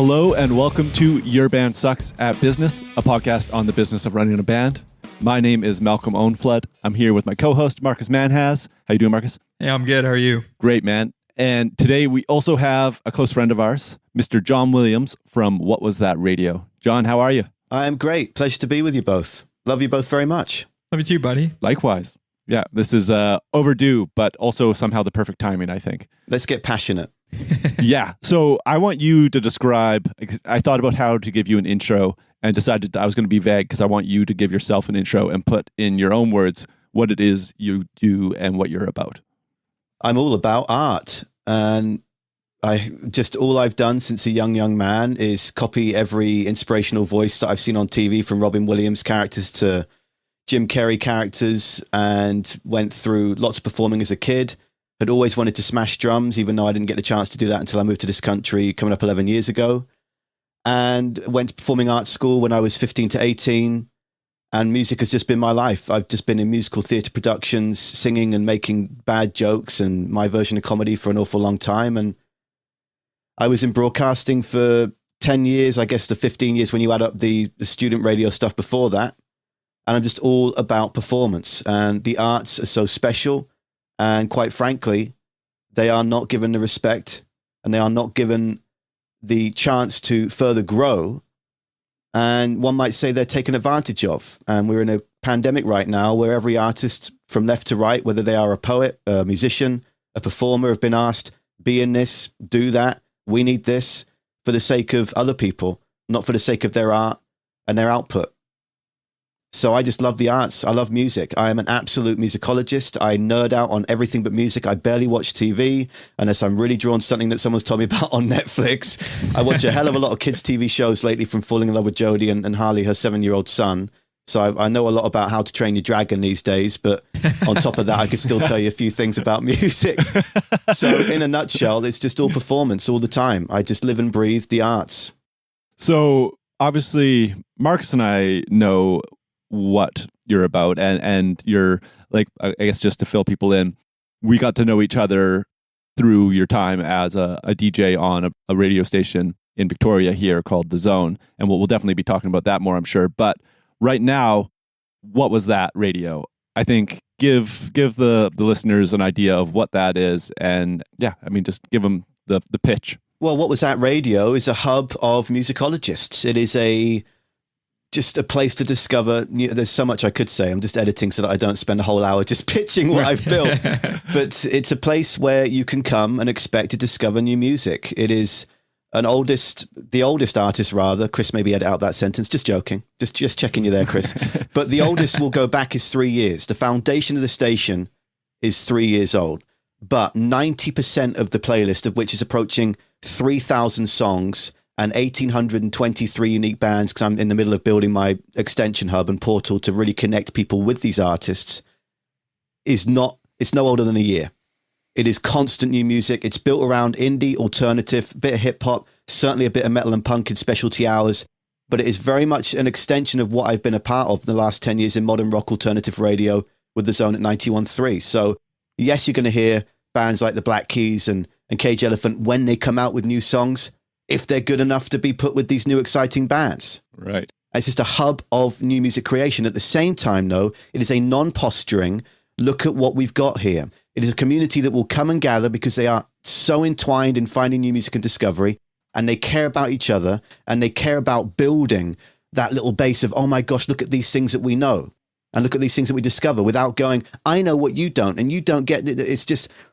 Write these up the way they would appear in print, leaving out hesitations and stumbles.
Hello and welcome to Your Band Sucks at Business, a podcast on the business of running a band. My name is Malcolm Ownflood. I'm here with my co-host, Marcus Manhas. How you doing, Marcus? Hey, I'm good. How are you? Great, man. And today we also have a close friend of ours, Mr. John Williams from What Was That Radio. John, how are you? I'm great. Pleasure to be with you both. Love you both very much. Love you too, buddy. Likewise. Yeah, this is overdue, but also somehow the perfect timing, I think. Let's get passionate. Yeah. So I want you to describe, I thought about how to give you an intro and decided I was going to be vague because I want you to give yourself an intro and put in your own words what it is you do and what you're about. I'm all about art. And all I've done since a young man is copy every inspirational voice that I've seen on TV, from Robin Williams characters to Jim Carrey characters, and went through lots of performing as a kid. Had always wanted to smash drums, even though I didn't get the chance to do that until I moved to this country coming up 11 years ago. And went to performing arts school when I was 15 to 18. And music has just been my life. I've just been in musical theatre productions, singing and making bad jokes and my version of comedy for an awful long time. And I was in broadcasting for 10 years, I guess the 15 years when you add up the student radio stuff before that. And I'm just all about performance. And the arts are so special. And quite frankly, they are not given the respect and they are not given the chance to further grow. And one might say they're taken advantage of. And we're in a pandemic right now where every artist from left to right, whether they are a poet, a musician, a performer, have been asked, be in this, do that. We need this for the sake of other people, not for the sake of their art and their output. So I just love the arts. I love music. I am an absolute musicologist. I nerd out on everything but music. I barely watch TV unless I'm really drawn to something that someone's told me about on Netflix. I watch a hell of a lot of kids' TV shows lately, from Falling in Love with Jodie and Harley, her 7-year-old son. So I know a lot about How to Train Your Dragon these days, but on top of that, I could still tell you a few things about music. So in a nutshell, it's just all performance all the time. I just live and breathe the arts. So obviously, Marcus and I know what you're about, and you're, like, I guess just to fill people in, we got to know each other through your time as a DJ on a radio station in Victoria here called The Zone, and we'll definitely be talking about that more, I'm sure. But right now, What Was That Radio? I think give the listeners an idea of what that is, and yeah, I mean, just give them the pitch. Well, What Was That Radio is a hub of musicologists. It is just a place to discover. There's so much I could say. I'm just editing so that I don't spend a whole hour just pitching what I've built. But it's a place where you can come and expect to discover new music. It is the oldest artist, rather. Chris, maybe edit out that sentence. Just joking. Just checking you there, Chris. But the oldest will go back is 3 years. The foundation of the station is 3 years old. But 90% of the playlist, of which is approaching 3,000 songs, and 1,823 unique bands, because I'm in the middle of building my extension hub and portal to really connect people with these artists, it's no older than a year. It is constant new music. It's built around indie, alternative, a bit of hip hop, certainly a bit of metal and punk in specialty hours, but it is very much an extension of what I've been a part of the last 10 years in modern rock alternative radio with The Zone at 91.3. So yes, you're going to hear bands like the Black Keys and Cage Elephant when they come out with new songs, if they're good enough to be put with these new exciting bands. Right. It's just a hub of new music creation. At the same time, though, it is a non-posturing look at what we've got here. It is a community that will come and gather because they are so entwined in finding new music and discovery, and they care about each other, and they care about building that little base of, oh my gosh, look at these things that we know, and look at these things that we discover, without going, I know what you don't, and you don't get it.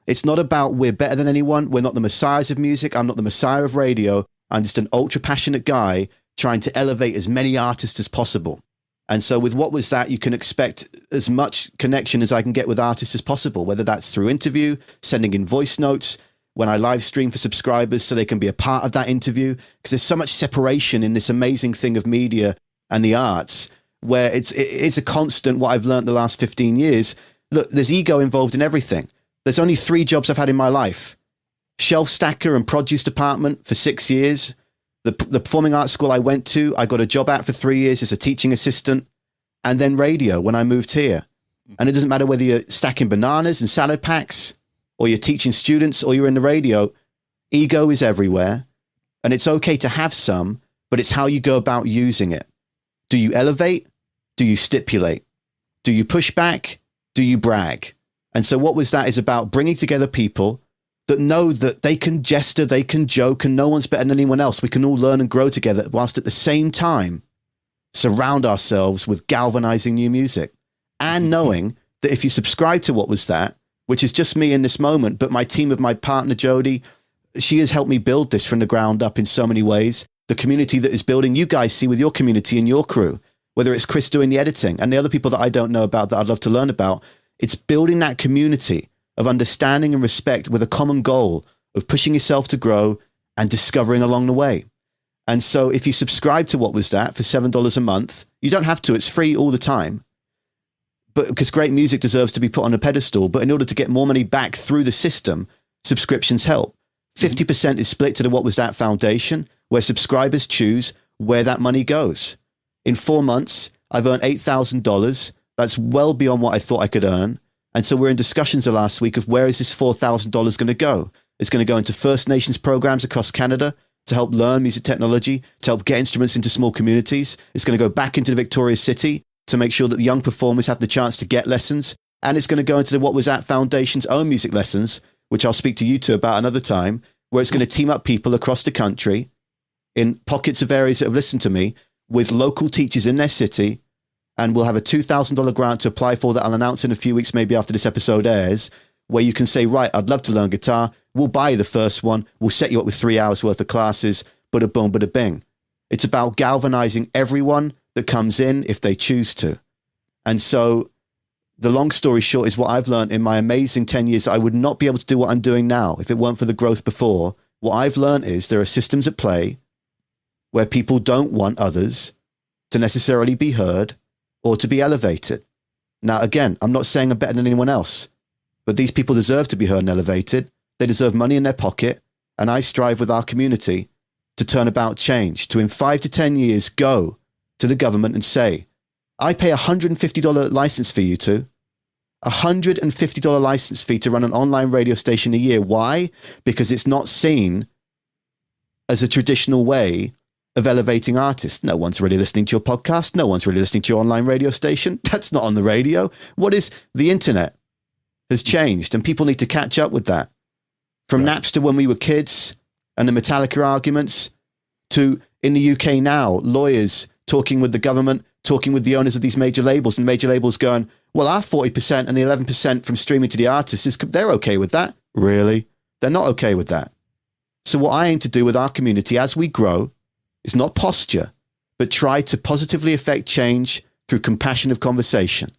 It's not about we're better than anyone. We're not the messiahs of music. I'm not the messiah of radio. I'm just an ultra passionate guy trying to elevate as many artists as possible. And so with What Was That, you can expect as much connection as I can get with artists as possible, whether that's through interview, sending in voice notes, when I live stream for subscribers so they can be a part of that interview, because there's so much separation in this amazing thing of media and the arts, where it's a constant. What I've learned the last 15 years, look, there's ego involved in everything. There's only 3 jobs I've had in my life: shelf stacker and produce department for 6 years. The performing arts school I went to, I got a job at for 3 years as a teaching assistant, and then radio when I moved here. And it doesn't matter whether you're stacking bananas and salad packs, or you're teaching students, or you're in the radio. Ego is everywhere. And it's okay to have some, but it's how you go about using it. Do you elevate? Do you stipulate? Do you push back? Do you brag? And so What Was That is about bringing together people that know that they can jester, they can joke, and no one's better than anyone else. We can all learn and grow together, whilst at the same time surround ourselves with galvanizing new music. And knowing that if you subscribe to What Was That, which is just me in this moment, but my team of my partner, Jody, she has helped me build this from the ground up in so many ways. The community that is building, you guys see with your community and your crew, whether it's Chris doing the editing and the other people that I don't know about that I'd love to learn about, it's building that community of understanding and respect with a common goal of pushing yourself to grow and discovering along the way. And so if you subscribe to What Was That for $7 a month, you don't have to, it's free all the time. But because great music deserves to be put on a pedestal, but in order to get more money back through the system, subscriptions help. 50% is split to the What Was That Foundation, where subscribers choose where that money goes. In 4 months, I've earned $8,000. That's well beyond what I thought I could earn. And so we're in discussions the last week of where is this $4,000 going to go? It's going to go into First Nations programs across Canada to help learn music technology, to help get instruments into small communities. It's going to go back into the Victoria City to make sure that the young performers have the chance to get lessons. And it's going to go into the What Was That Foundation's own music lessons, which I'll speak to you two about another time, where it's going to team up people across the country in pockets of areas that have listened to me with local teachers in their city. And we'll have a $2,000 grant to apply for that I'll announce in a few weeks, maybe after this episode airs, where you can say, right, I'd love to learn guitar. We'll buy you the first one. We'll set you up with 3 hours worth of classes. Bada boom, bada bing. It's about galvanizing everyone that comes in if they choose to. And so the long story short is what I've learned in my amazing 10 years. I would not be able to do what I'm doing now if it weren't for the growth before. What I've learned is there are systems at play where people don't want others to necessarily be heard or to be elevated. Now, again, I'm not saying I'm better than anyone else, but these people deserve to be heard and elevated. They deserve money in their pocket. And I strive with our community to turn about change, to in 5 to 10 years go to the government and say, I pay $150 license fee, you two. $150 license fee to run an online radio station a year. Why? Because it's not seen as a traditional way of elevating artists. No one's really listening to your podcast. No one's really listening to your online radio station. That's not on the radio. What is the internet has changed, and people need to catch up with that. From Napster when we were kids and the Metallica arguments to in the UK now, lawyers talking with the government, talking with the owners of these major labels, and major labels going, well, our 40% and the 11% from streaming to the artists, they're okay with that. Really? They're not okay with that. So what I aim to do with our community as we grow is not posture, but try to positively affect change through compassionate conversation.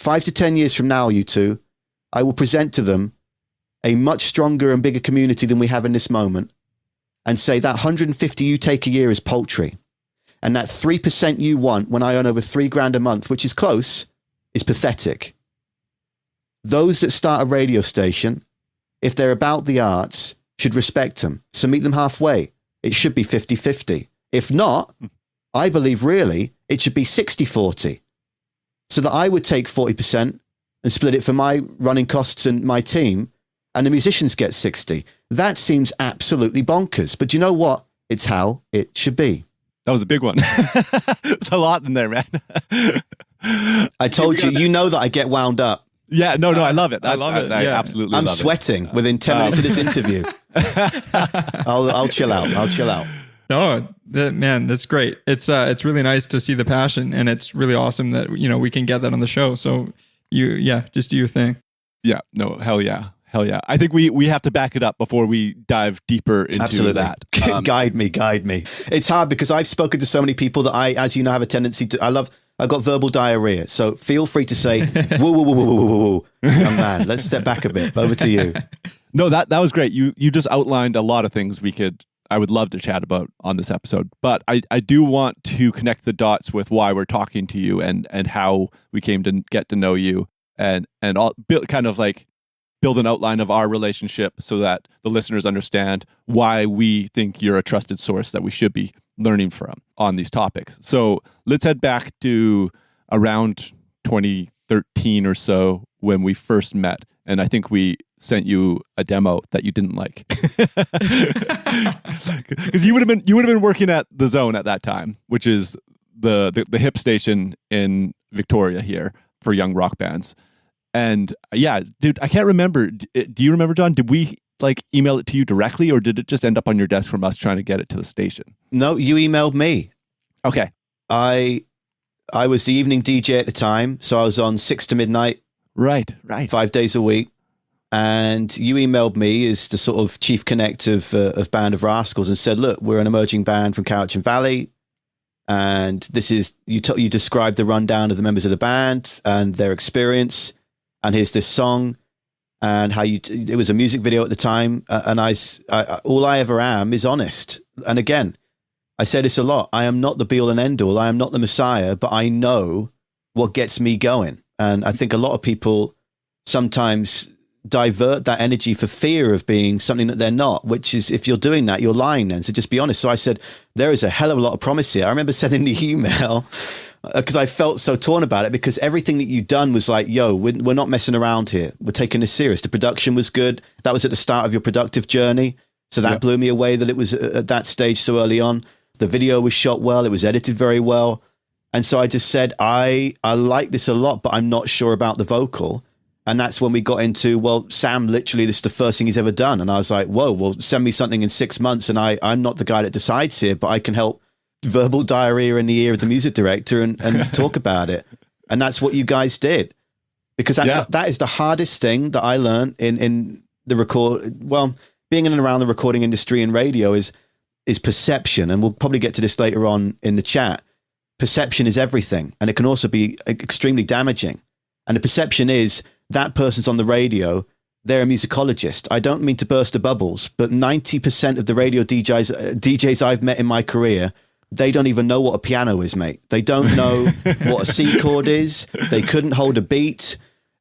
5 to 10 years from now, you two, I will present to them a much stronger and bigger community than we have in this moment and say that 150 you take a year is paltry. And that 3% you want when I earn over $3,000 a month, which is close, is pathetic. Those that start a radio station, if they're about the arts, should respect them. So meet them halfway. It should be 50-50. If not, I believe really it should be 60-40. So that I would take 40% and split it for my running costs and my team, and the musicians get 60. That seems absolutely bonkers. But you know what? It's how it should be. That was a big one. It's a lot in there, man. I told you, you know that I get wound up. Yeah, no, I love it. I love it. I Yeah. absolutely I'm love sweating within 10 minutes of this interview. I'll chill out. I'll chill out. No, man, that's great. It's really nice to see the passion, and it's really awesome that, you know, we can get that on the show. So just do your thing. Yeah, no, hell yeah. Hell yeah. I think we have to back it up before we dive deeper into Absolutely. that. Guide me. It's hard because I've spoken to so many people that I, as you know, have a tendency to, I've got verbal diarrhea. So feel free to say, whoa, young man, let's step back a bit. Over to you. No, that was great. You just outlined a lot of things I would love to chat about on this episode. But I do want to connect the dots with why we're talking to you and how we came to get to know you and all kind of like build an outline of our relationship so that the listeners understand why we think you're a trusted source that we should be learning from on these topics. So let's head back to around 2013 or so when we first met. And I think we sent you a demo that you didn't like. Because you would have been working at The Zone at that time, which is the hip station in Victoria here for young rock bands. And yeah, dude, I can't remember. Do you remember, John? Did we like email it to you directly, or did it just end up on your desk from us trying to get it to the station? No, you emailed me. Okay. I was the evening DJ at the time, so I was on 6 to midnight. Right. 5 days a week. And you emailed me as the sort of chief connect of Band of Rascals and said, look, we're an emerging band from Cowichan Valley. And this is, you described the rundown of the members of the band and their experience. And here's this song and how it was a music video at the time. And I all I ever am is honest. And again, I say this a lot. I am not the be all and end all. I am not the Messiah, but I know what gets me going. And I think a lot of people sometimes divert that energy for fear of being something that they're not, which is, if you're doing that, you're lying then. So just be honest. So I said, there is a hell of a lot of promise here. I remember sending the email because I felt so torn about it, because everything that you'd done was like, yo, we're not messing around here. We're taking this serious. The production was good. That was at the start of your productive journey. So that blew me away that it was at that stage so early on. The video was shot well. It was edited very well. And so I just said, I like this a lot, but I'm not sure about the vocal. And that's when we got into, well, Sam, literally, this is the first thing he's ever done. And I was like, whoa, well, send me something in 6 months. And I'm not the guy that decides here, but I can help verbal diarrhea in the ear of the music director and talk about it. And that's what you guys did. Because that is the hardest thing that I learned in the being in and around the recording industry and radio is perception. And we'll probably get to this later on in the chat. Perception is everything. And it can also be extremely damaging. And the perception is that person's on the radio, they're a musicologist. I don't mean to burst the bubbles, but 90% of the radio DJs I've met in my career, they don't even know what a piano is, mate. They don't know what a C chord is. They couldn't hold a beat.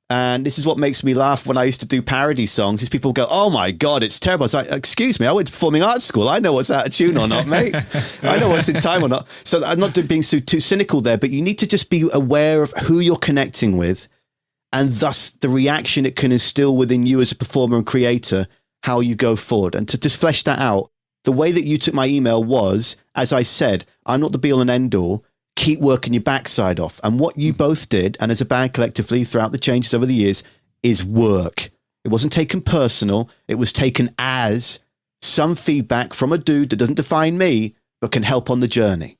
And this is what makes me laugh when I used to do parody songs, is people go, oh my God, it's terrible. It's like, excuse me, I went to performing arts school. I know what's out of tune or not, mate. I know what's in time or not. So I'm not being too cynical there, but you need to just be aware of who you're connecting with, and thus the reaction it can instill within you as a performer and creator, how you go forward. And to just flesh that out, the way that you took my email was, as I said, I'm not the be all and end all. Keep working your backside off. And what you both did, and as a band collectively throughout the changes over the years, is work. It wasn't taken personal. It was taken as some feedback from a dude that doesn't define me, but can help on the journey.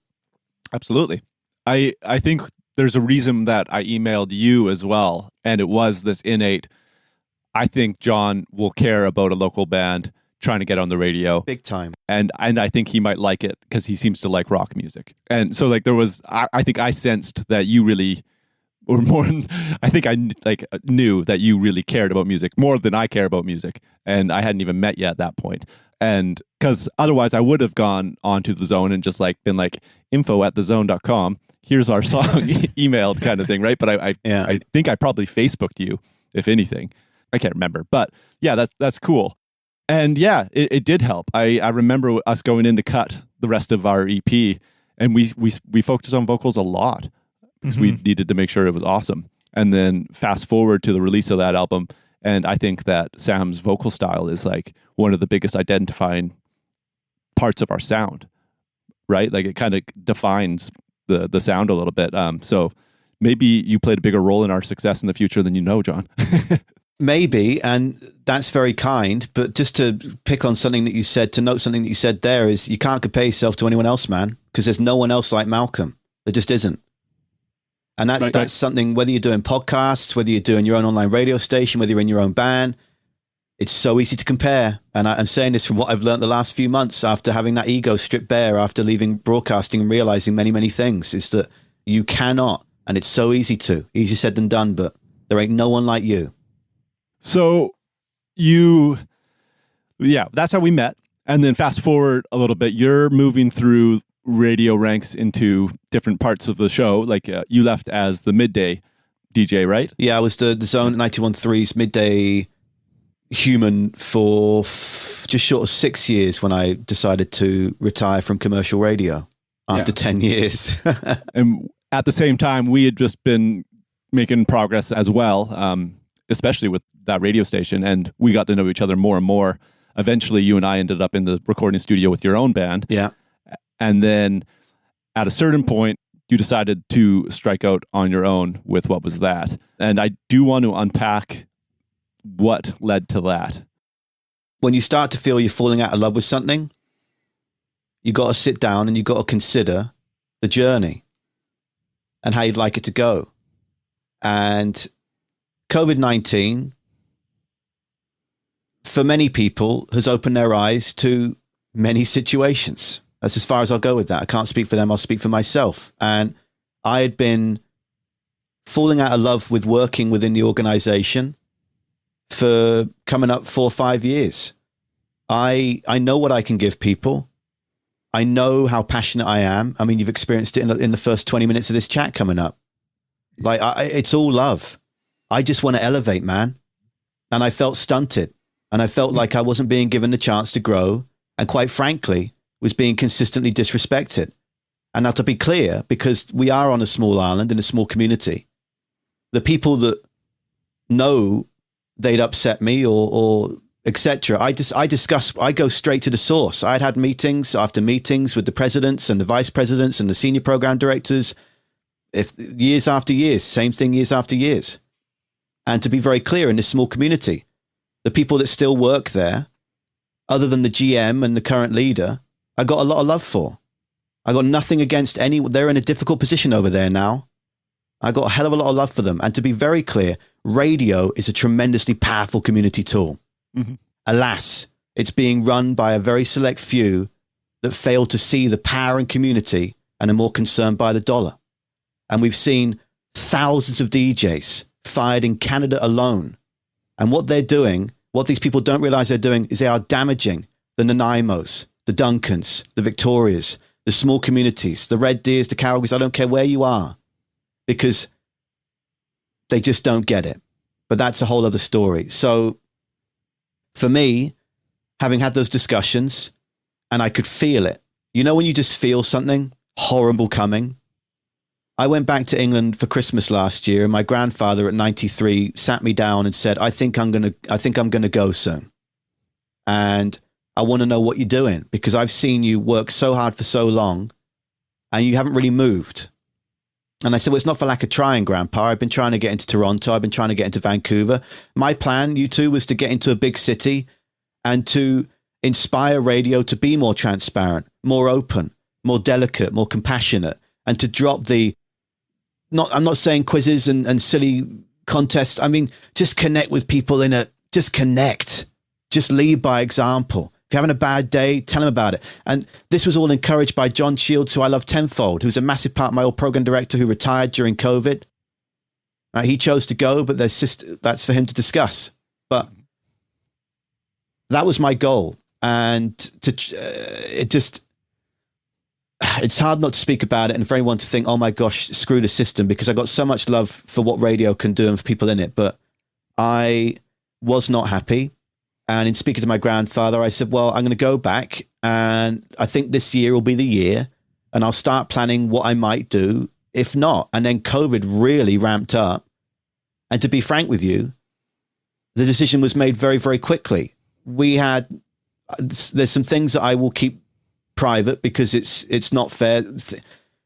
Absolutely. I think there's a reason that I emailed you as well. And it was this innate, I think John will care about a local band trying to get on the radio big time, and I think he might like it because he seems to like rock music. And so like there was, I think I sensed that you really were more I think I knew that you really cared about music more than I care about music, and I hadn't even met you at that point. And because otherwise I would have gone onto The Zone and just like been like info@thezone.com, here's our song, emailed kind of thing, right? But I think I probably Facebooked you, if anything. I can't remember, but yeah, that's cool. And yeah, it did help. I remember us going in to cut the rest of our EP, and we focused on vocals a lot because we needed to make sure it was awesome. And then fast forward to the release of that album, and I think that Sam's vocal style is like one of the biggest identifying parts of our sound, right? Like it kind of defines the sound a little bit. So maybe you played a bigger role in our success in the future than you know, John. Maybe, and that's very kind, but just to pick on something that you said, to note something that you said there, is you can't compare yourself to anyone else, man, because there's no one else like Malcolm. There just isn't. And that's something, whether you're doing podcasts, whether you're doing your own online radio station, whether you're in your own band, it's so easy to compare. And I'm saying this from what I've learned the last few months after having that ego stripped bare, after leaving broadcasting and realizing many, many things, is that you cannot, and it's so easy easier said than done, but there ain't no one like you. So that's how we met. And then fast forward a little bit, you're moving through radio ranks into different parts of the show. Like you left as the midday DJ, right? Yeah, I was the Zone 91.3's midday human for just short of 6 years when I decided to retire from commercial radio after 10 years. And at the same time, we had just been making progress as well. especially with that radio station. And we got to know each other more and more. Eventually, you and I ended up in the recording studio with your own band. Yeah. And then at a certain point, you decided to strike out on your own with What Was That? And I do want to unpack what led to that. When you start to feel you're falling out of love with something, you got to sit down and you got to consider the journey and how you'd like it to go. And COVID-19, for many people, has opened their eyes to many situations. That's as far as I'll go with that. I can't speak for them. I'll speak for myself. And I had been falling out of love with working within the organization for coming up 4 or 5 years. I know what I can give people. I know how passionate I am. I mean, you've experienced it in the first 20 minutes of this chat coming up. Like, it's all love. I just want to elevate, man. And I felt stunted. And I felt like I wasn't being given the chance to grow. And quite frankly, was being consistently disrespected. And now, to be clear, because we are on a small island in a small community, the people that know they'd upset me or etc. I go straight to the source. I'd had meetings after meetings with the presidents and the vice presidents and the senior program directors, years after years, same thing years after years. And to be very clear, in this small community, the people that still work there, other than the GM and the current leader, I got a lot of love for. I got nothing against any. They're in a difficult position over there now. I got a hell of a lot of love for them. And to be very clear, radio is a tremendously powerful community tool. Mm-hmm. Alas, it's being run by a very select few that fail to see the power in community and are more concerned by the dollar. And we've seen thousands of DJs fired in Canada alone. And what they're doing, what these people don't realize they're doing, is they are damaging the Nanaimos, the Duncans, the Victorias, the small communities, the Red Deers, the Calgaries. I don't care where you are, because they just don't get it. But that's a whole other story. So for me, having had those discussions, and I could feel it, you know, when you just feel something horrible coming. I went back to England for Christmas last year, and my grandfather at 93 sat me down and said, I think I'm going to go soon. And I want to know what you're doing, because I've seen you work so hard for so long and you haven't really moved. And I said, well, it's not for lack of trying, Grandpa. I've been trying to get into Toronto. I've been trying to get into Vancouver. My plan, you two, was to get into a big city and to inspire radio to be more transparent, more open, more delicate, more compassionate, and to drop I'm not saying quizzes and silly contests. I mean, just connect with people just connect. Just lead by example. If you're having a bad day, tell them about it. And this was all encouraged by John Shields, who I love tenfold, who's a massive part of my old program director, who retired during COVID. Right, he chose to go, but that's for him to discuss. But that was my goal. And it's hard not to speak about it and for anyone to think, oh my gosh, screw the system, because I got so much love for what radio can do and for people in it. But I was not happy. And in speaking to my grandfather, I said, well, I'm going to go back, and I think this year will be the year, and I'll start planning what I might do if not. And then COVID really ramped up. And to be frank with you, the decision was made very, very quickly. There's some things that I will keep private because it's not fair.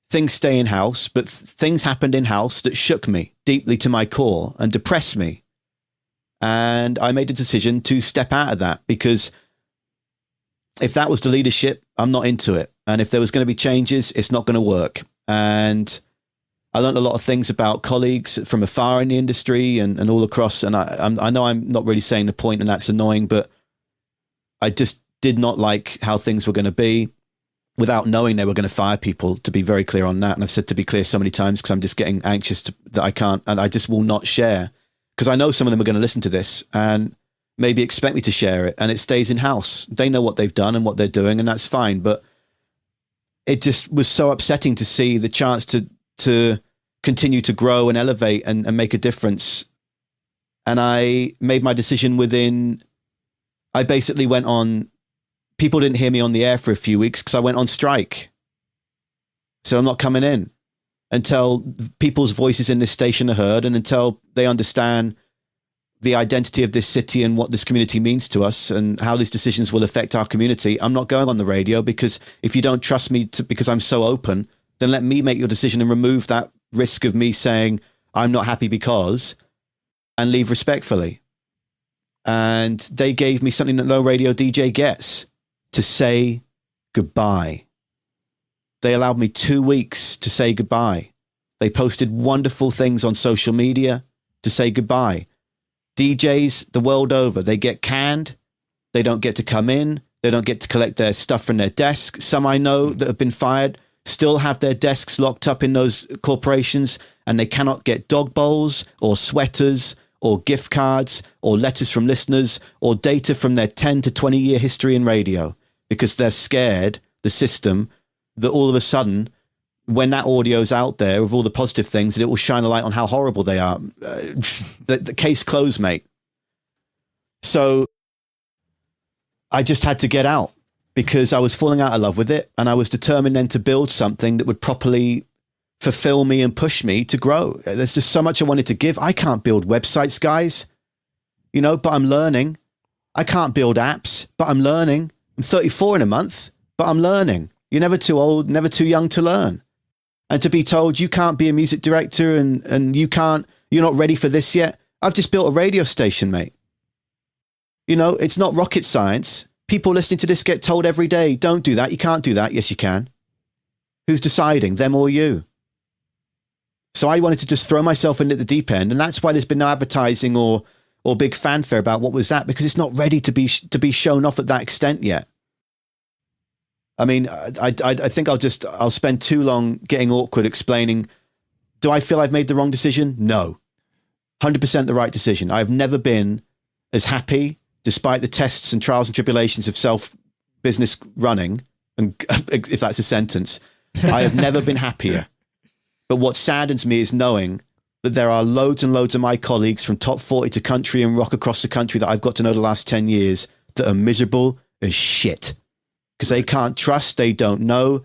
Things stay in house, but things happened in house that shook me deeply to my core and depressed me. And I made a decision to step out of that, because if that was the leadership, I'm not into it. And if there was going to be changes, it's not going to work. And I learned a lot of things about colleagues from afar in the industry and all across. And I know I'm not really saying the point, and that's annoying, but I just did not like how things were going to be without knowing they were going to fire people, to be very clear on that. And I've said to be clear so many times because I'm just getting anxious that I can't, and I just will not share. Because I know some of them are going to listen to this and maybe expect me to share it, and it stays in-house. They know what they've done and what they're doing, and that's fine. But it just was so upsetting to see the chance to continue to grow and elevate and make a difference. And I made my decision I basically went on, people didn't hear me on the air for a few weeks because I went on strike. So I'm not coming in until people's voices in this station are heard, and until they understand the identity of this city and what this community means to us and how these decisions will affect our community, I'm not going on the radio, because if you don't trust me because I'm so open, then let me make your decision and remove that risk of me saying I'm not happy because, and leave respectfully. And they gave me something that no radio DJ gets, to say goodbye. They allowed me 2 weeks to say goodbye. They posted wonderful things on social media to say goodbye. DJs the world over, they get canned. They don't get to come in. They don't get to collect their stuff from their desk. Some I know that have been fired still have their desks locked up in those corporations, and they cannot get dog bowls or sweaters or gift cards or letters from listeners or data from their 10 to 20 year history in radio, because they're scared, the system, that all of a sudden, when that audio's out there with all the positive things, that it will shine a light on how horrible they are. The case closed, mate. So I just had to get out, because I was falling out of love with it, and I was determined then to build something that would properly fulfill me and push me to grow. There's just so much I wanted to give. I can't build websites, guys, but I'm learning. I can't build apps, but I'm learning. I'm 34 in a month, but I'm learning. You're never too old, never too young to learn. And to be told you can't be a music director and you're not ready for this yet. I've just built a radio station, mate. It's not rocket science. People listening to this get told every day, don't do that. You can't do that. Yes, you can. Who's deciding, them or you? So I wanted to just throw myself into the deep end. And that's why there's been no advertising or big fanfare about what was that, because it's not ready to be shown off at that extent yet. I mean, I think I'll spend too long getting awkward explaining, do I feel I've made the wrong decision? No. 100% the right decision. I've never been as happy, despite the tests and trials and tribulations of self-business running, and if that's a sentence, I have never been happier. But what saddens me is knowing that there are loads and loads of my colleagues from top 40 to country and rock across the country that I've got to know the last 10 years that are miserable as shit. Because they can't trust, they don't know.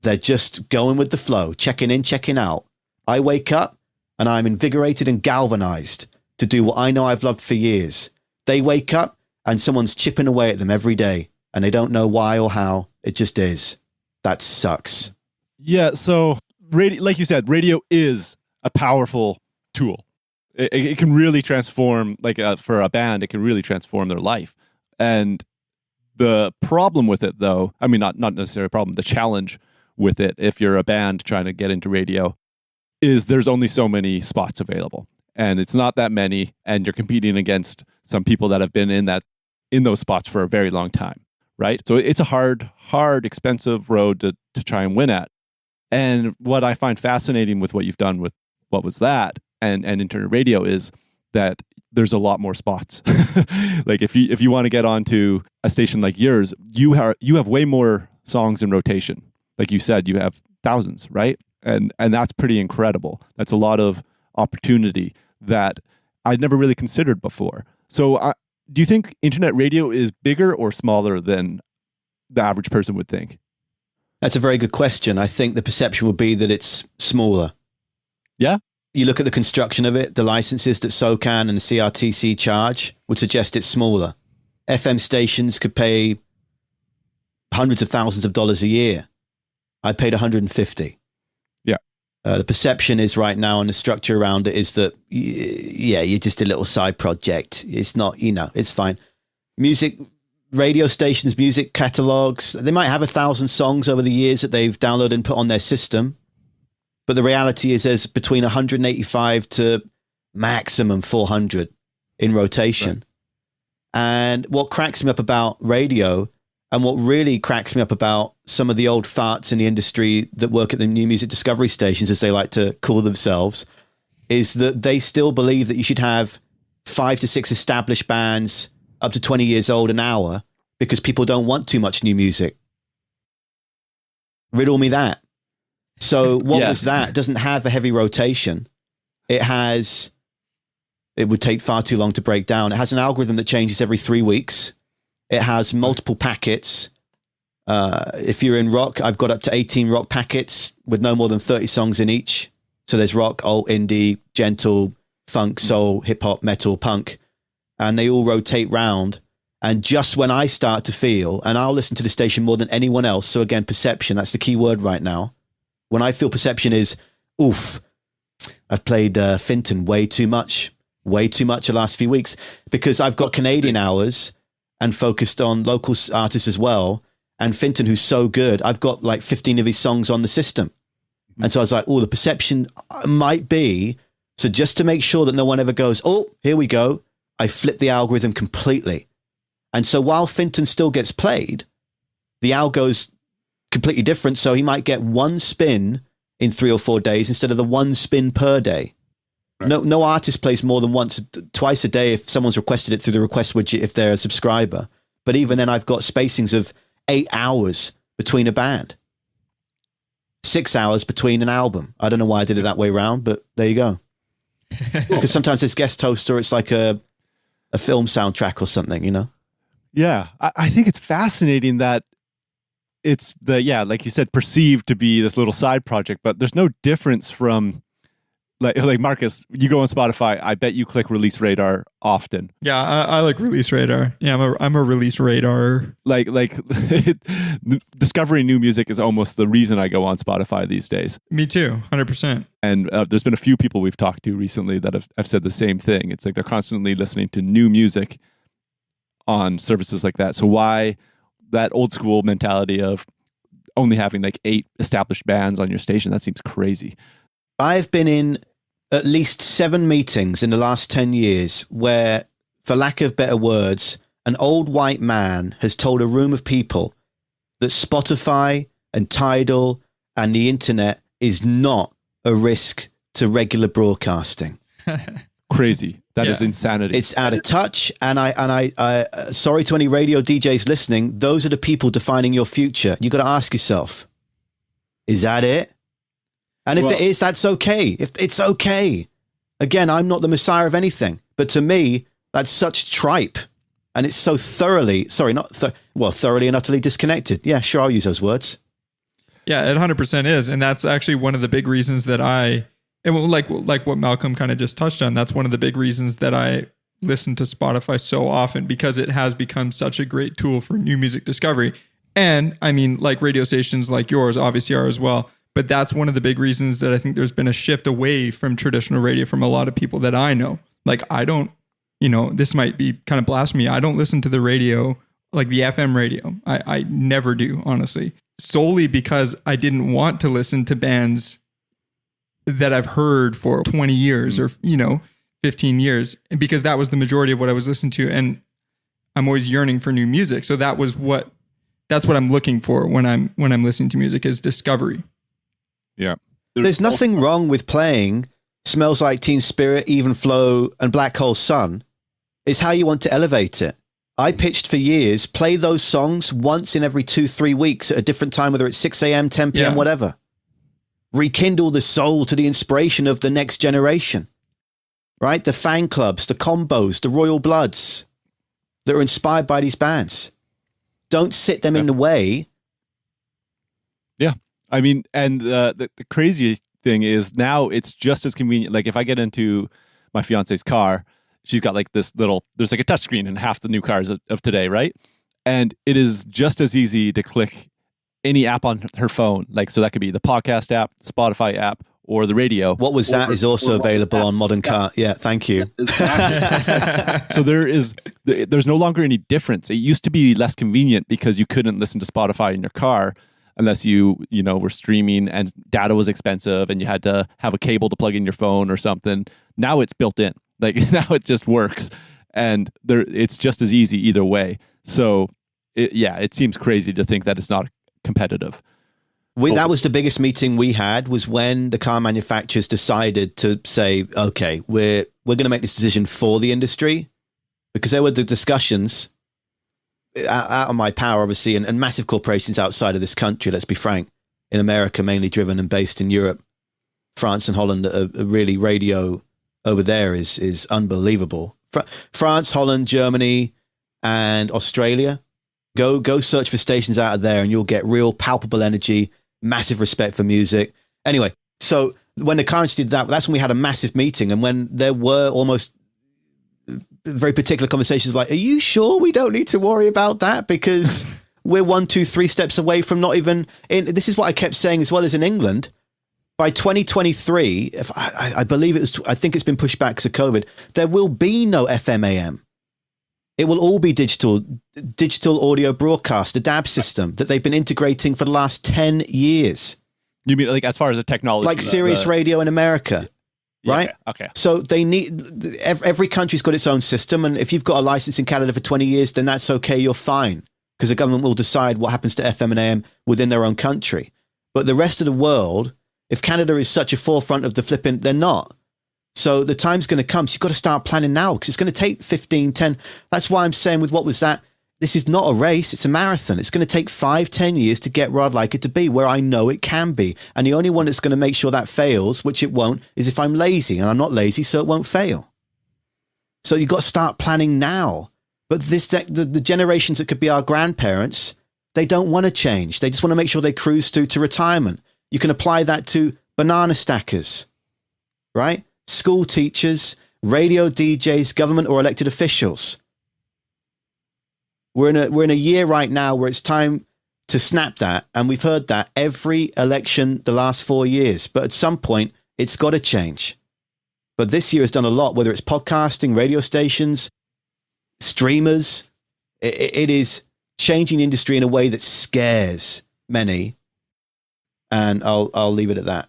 They're just going with the flow, checking in, checking out. I wake up and I'm invigorated and galvanized to do what I know I've loved for years. They wake up and someone's chipping away at them every day, and they don't know why or how. It just is. That sucks. Yeah, so radio, like you said, radio is a powerful tool. It can really transform, for a band, it can really transform their life. And the problem with it, though, I mean, not necessarily a problem, the challenge with it, if you're a band trying to get into radio, is there's only so many spots available. And it's not that many, and you're competing against some people that have been in those spots for a very long time, right? So it's a hard, expensive road to try and win at. And what I find fascinating with what you've done with What Was That and internet radio is that there's a lot more spots. Like if you want to get onto a station like yours, you have way more songs in rotation. Like you said, you have thousands, right? And that's pretty incredible. That's a lot of opportunity that I'd never really considered before. So do you think internet radio is bigger or smaller than the average person would think? That's a very good question. I think the perception would be that it's smaller. Yeah. You look at the construction of it, the licenses that SOCAN and the CRTC charge would suggest it's smaller. FM stations could pay hundreds of thousands of dollars a year. I paid 150. Yeah. The perception is right now, and the structure around it is that, you're just a little side project. It's not, it's fine. Music, radio stations, music catalogs, they might have 1,000 songs over the years that they've downloaded and put on their system. But the reality is there's between 185 to maximum 400 in rotation. Right. And what cracks me up about radio, and what really cracks me up about some of the old farts in the industry that work at the new music discovery stations, as they like to call themselves, is that they still believe that you should have 5 to 6 established bands up to 20 years old an hour because people don't want too much new music. Riddle me that. So What Was That doesn't have a heavy rotation. It would take far too long to break down. It has an algorithm that changes every 3 weeks. It has multiple packets. If you're in rock, I've got up to 18 rock packets with no more than 30 songs in each. So there's rock, alt, indie, gentle, funk, soul, hip hop, metal, punk, and they all rotate round. And just when I start to feel, and I'll listen to the station more than anyone else. So again, perception, that's the key word right now. When I feel perception is, oof, I've played Finton way too much the last few weeks, because I've got Canadian hours and focused on local artists as well. And Finton, who's so good, I've got like 15 of his songs on the system. And so I was like, oh, the perception might be. So just to make sure that no one ever goes, oh, here we go, I flip the algorithm completely. And so while Finton still gets played, the algo's completely different. So he might get one spin in 3 or 4 days instead of the one spin per day. Right. No artist plays more than twice a day if someone's requested it through the request widget, if they're a subscriber. But even then, I've got spacings of 8 hours between a band, 6 hours between an album. I don't know why I did it that way around, but there you go. Because sometimes there's guest host, or it's like a film soundtrack or something, you know? Yeah, I think it's fascinating that it's like you said, perceived to be this little side project, but there's no difference from like Marcus, you go on Spotify, I bet you click Release Radar often. Yeah, I like Release Radar. Yeah, I'm a Release Radar. Like discovering new music is almost the reason I go on Spotify these days. Me too, 100%. And there's been a few people we've talked to recently that have said the same thing. It's like they're constantly listening to new music on services like that. So why that old school mentality of only having like 8 established bands on your station? That seems crazy. I've been in at least 7 meetings in the last 10 years where, for lack of better words, an old white man has told a room of people that Spotify and Tidal and the internet is not a risk to regular broadcasting. Crazy. That is insanity. It's out of touch. And I sorry to any radio DJs listening. Those are the people defining your future. You got to ask yourself, is that it? And if it is, that's okay. If it's okay. Again, I'm not the messiah of anything, but to me, that's such tripe. And it's so thoroughly and utterly disconnected. Yeah, sure, I'll use those words. Yeah, it 100% is. And that's actually one of the big reasons that like what Malcolm kind of just touched on, that's one of the big reasons that I listen to Spotify so often, because it has become such a great tool for new music discovery. And I mean, like radio stations like yours obviously are as well. But that's one of the big reasons that I think there's been a shift away from traditional radio from a lot of people that I know. Like, I don't, this might be kind of blasphemy. I don't listen to the radio, like the FM radio. I never do, honestly, solely because I didn't want to listen to bands that I've heard for 20 years or, 15 years, because that was the majority of what I was listening to. And I'm always yearning for new music. So that's what I'm looking for when I'm listening to music, is discovery. Yeah. There's nothing wrong with playing Smells Like Teen Spirit, Even Flow, and Black Hole Sun. It's how you want to elevate it. I pitched for years, play those songs once in every 2-3 weeks at a different time, whether it's 6 a.m., 10 p.m., whatever. Rekindle the soul to the inspiration of the next generation, right? The fan clubs, the combos, the royal bloods that are inspired by these bands. Don't sit them in the way. Yeah. I mean, and the crazy thing is now it's just as convenient. Like if I get into my fiance's car, she's got like there's like a touchscreen in half the new cars of today, right? And it is just as easy to click any app on her phone. Like, so that could be the podcast app, the Spotify app, or the radio. What was that is also available on Modern Car. Yeah, thank you. So there's no longer any difference. It used to be less convenient because you couldn't listen to Spotify in your car unless you were streaming, and data was expensive and you had to have a cable to plug in your phone or something. Now it's built in. Like now it just works, and it's just as easy either way. So it seems crazy to think that it's not competitive. That was the biggest meeting we had, was when the car manufacturers decided to say, okay, we're going to make this decision for the industry, because there were the discussions out of my power, obviously, and massive corporations outside of this country, let's be frank, in America, mainly driven and based in Europe. France and Holland are really, radio over there is unbelievable. France, Holland, Germany, and Australia. Go search for stations out of there and you'll get real palpable energy, massive respect for music. Anyway, so when the currency did that, that's when we had a massive meeting. And when there were almost very particular conversations like, are you sure we don't need to worry about that? Because we're 1, 2, 3 steps away from not even in. This is what I kept saying as well as in England. By 2023, if I believe it was, I think it's been pushed back because of COVID, there will be no FM AM. It will all be digital audio broadcast, a DAB system that they've been integrating for the last 10 years. You mean like as far as the technology? Like Sirius Radio in America, right? Yeah, okay. So they need, every country's got its own system. And if you've got a license in Canada for 20 years, then that's okay, you're fine. Because the government will decide what happens to FM and AM within their own country. But the rest of the world, if Canada is such a forefront of the flipping, they're not. So the time's going to come. So you've got to start planning now because it's going to take 15, 10. That's why I'm saying with what was that, this is not a race. It's a marathon. It's going to take 5, 10 years to get where I'd like it to be, where I know it can be. And the only one that's going to make sure that fails, which it won't, is if I'm lazy. And I'm not lazy, so it won't fail. So you've got to start planning now. But the generations that could be our grandparents, they don't want to change. They just want to make sure they cruise through to retirement. You can apply that to banana stackers, right? School teachers, radio DJs, government or elected officials. We're in a year right now where it's time to snap that. And we've heard that every election the last 4 years. But at some point, it's got to change. But this year has done a lot, whether it's podcasting, radio stations, streamers. It is changing the industry in a way that scares many. And I'll leave it at that.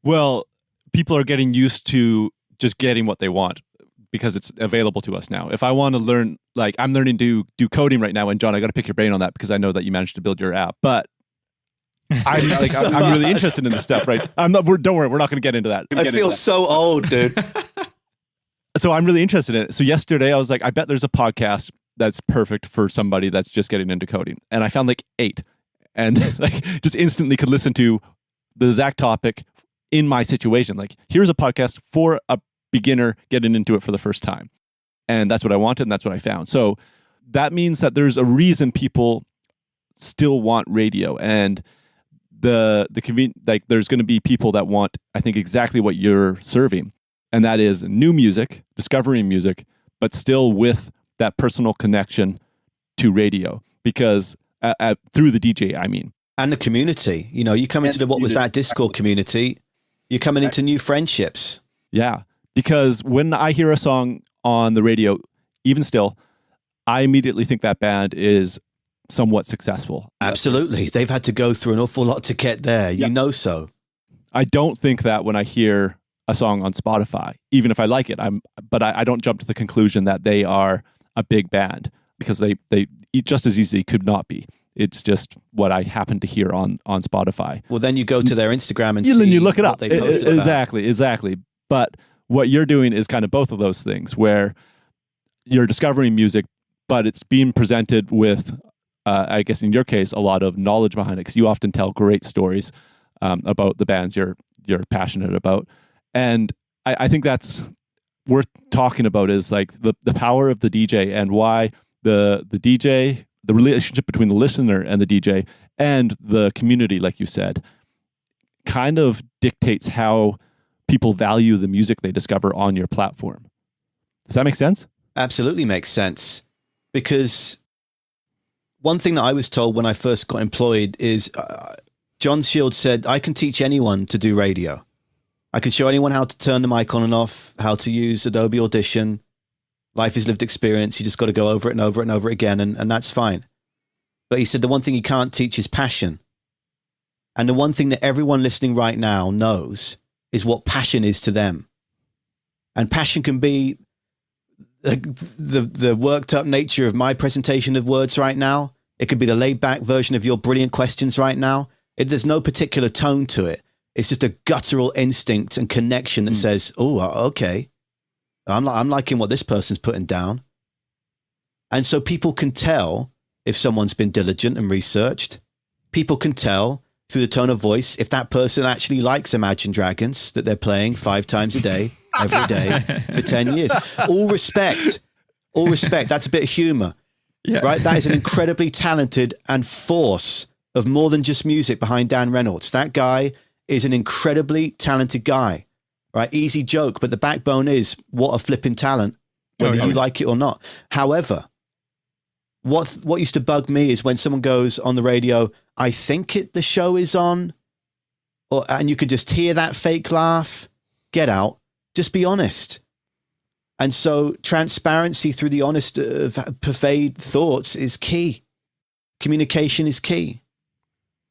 Well, people are getting used to just getting what they want because it's available to us now. If I want to learn, like I'm learning to do coding right now, and John, I got to pick your brain on that because I know that you managed to build your app. But I'm really interested in this stuff, right? Don't worry, we're not going to get into that. I feel so old, dude. So I'm really interested in it. So yesterday I was like, I bet there's a podcast that's perfect for somebody that's just getting into coding, and I found like 8. And like just instantly could listen to the exact topic in my situation. Like, here's a podcast for a beginner getting into it for the first time. And that's what I wanted, and that's what I found. So that means that there's a reason people still want radio. And there's going to be people that want, I think, exactly what you're serving. And that is new music, discovering music, but still with that personal connection to radio. Because through the DJ, I mean. And the community. You know, you come into what was that Discord community, you're coming into new friendships. Yeah. Because when I hear a song on the radio, even still, I immediately think that band is somewhat successful. Absolutely. They've had to go through an awful lot to get there. You know so. I don't think that when I hear a song on Spotify, even if I like it, but I don't jump to the conclusion that they are a big band because they just as easily could not be. It's just what I happen to hear on Spotify. Well, then you go to their Instagram and see then you look it up. They posted about. Exactly. But what you're doing is kind of both of those things where you're discovering music, but it's being presented with, I guess in your case, a lot of knowledge behind it because you often tell great stories about the bands you're passionate about. And I think that's worth talking about is like the power of the DJ and why the DJ, the relationship between the listener and the DJ and the community, like you said, kind of dictates how people value the music they discover on your platform. Does that make sense? Absolutely makes sense. Because one thing that I was told when I first got employed is John Shields said, I can teach anyone to do radio. I can show anyone how to turn the mic on and off, how to use Adobe Audition. Life is lived experience. You just got to go over it and over it and over again, and that's fine. But he said the one thing he can't teach is passion. And the one thing that everyone listening right now knows is what passion is to them. And passion can be the worked up nature of my presentation of words right now. It could be the laid back version of your brilliant questions right now. There's no particular tone to it. It's just a guttural instinct and connection that says, oh, okay. I'm liking what this person's putting down. And so people can tell if someone's been diligent and researched. People can tell through the tone of voice if that person actually likes Imagine Dragons that they're playing 5 times a day, every day for 10 years. All respect. That's a bit of humor, right? That is an incredibly talented and force of more than just music behind Dan Reynolds. That guy is an incredibly talented guy, right? Easy joke, but the backbone is what a flipping talent, whether you like it or not. However, what used to bug me is when someone goes on the radio, I think the show is on, and you could just hear that fake laugh. Get out. Just be honest. And so transparency through the honest pervade thoughts is key. Communication is key.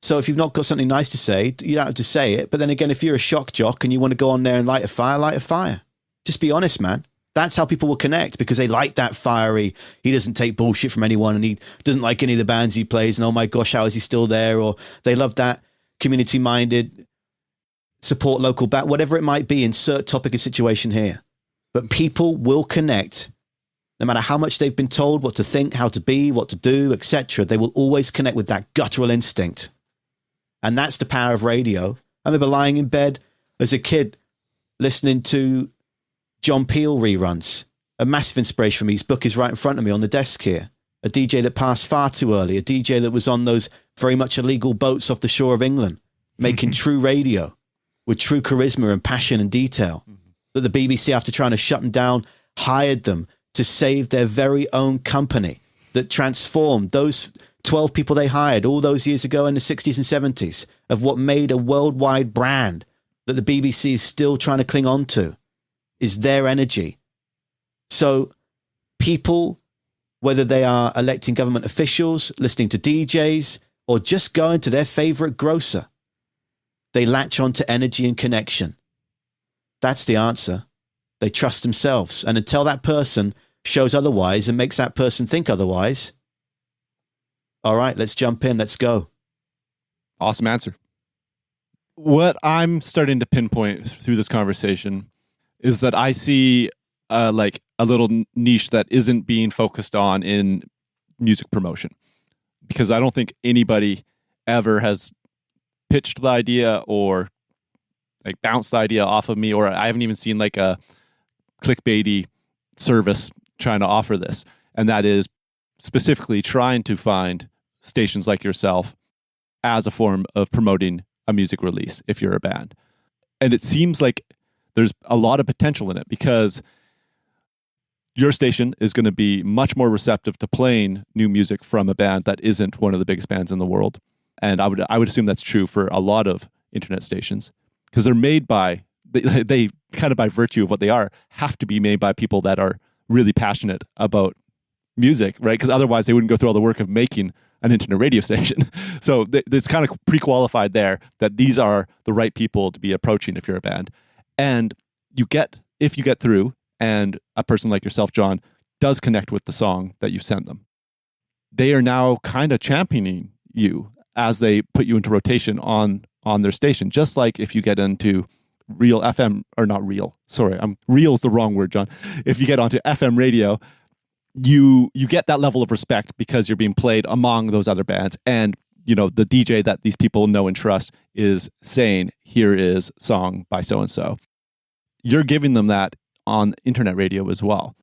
So if you've not got something nice to say, you don't have to say it. But then again, if you're a shock jock and you want to go on there and light a fire. Just be honest, man. That's how people will connect, because they like that fiery. He doesn't take bullshit from anyone, and he doesn't like any of the bands he plays. And oh my gosh, how is he still there? Or they love that community-minded, support local band, whatever it might be. Insert topic and situation here. But people will connect, no matter how much they've been told what to think, how to be, what to do, etc. They will always connect with that guttural instinct. And that's the power of radio. I remember lying in bed as a kid listening to John Peel reruns. A massive inspiration for me. His book is right in front of me on the desk here. A DJ that passed far too early. A DJ that was on those very much illegal boats off the shore of England, making true radio with true charisma and passion and detail. That the BBC, after trying to shut them down, hired them to save their very own company that transformed those 12 people they hired all those years ago in the 60s and 70s of what made a worldwide brand that the BBC is still trying to cling on to, is their energy. So people, whether they are electing government officials, listening to DJs, or just going to their favorite grocer, they latch on to energy and connection. That's the answer. They trust themselves. And until that person shows otherwise and makes that person think otherwise, all right, let's jump in. Let's go. Awesome answer. What I'm starting to pinpoint through this conversation is that I see like a little niche that isn't being focused on in music promotion, because I don't think anybody ever has pitched the idea or like bounced the idea off of me, or I haven't even seen like a clickbaity service trying to offer this. And that is specifically trying to find stations like yourself as a form of promoting a music release if you're a band. And it seems like there's a lot of potential in it, because your station is going to be much more receptive to playing new music from a band that isn't one of the biggest bands in the world. And I would assume that's true for a lot of internet stations, because they're made by, they kind of by virtue of what they are, have to be made by people that are really passionate about music, right? Because otherwise they wouldn't go through all the work of making an internet radio station. So it's kind of pre-qualified there that these are the right people to be approaching if you're a band. And if you get through, and a person like yourself, John, does connect with the song that you sent them, they are now kind of championing you as they put you into rotation on their station. Just like if you get into real FM, or not real, sorry, real's the wrong word, John. If you get onto FM radio, you get that level of respect because you're being played among those other bands. And, you know, the DJ that these people know and trust is saying, here is song by so-and-so. You're giving them that on internet radio as well.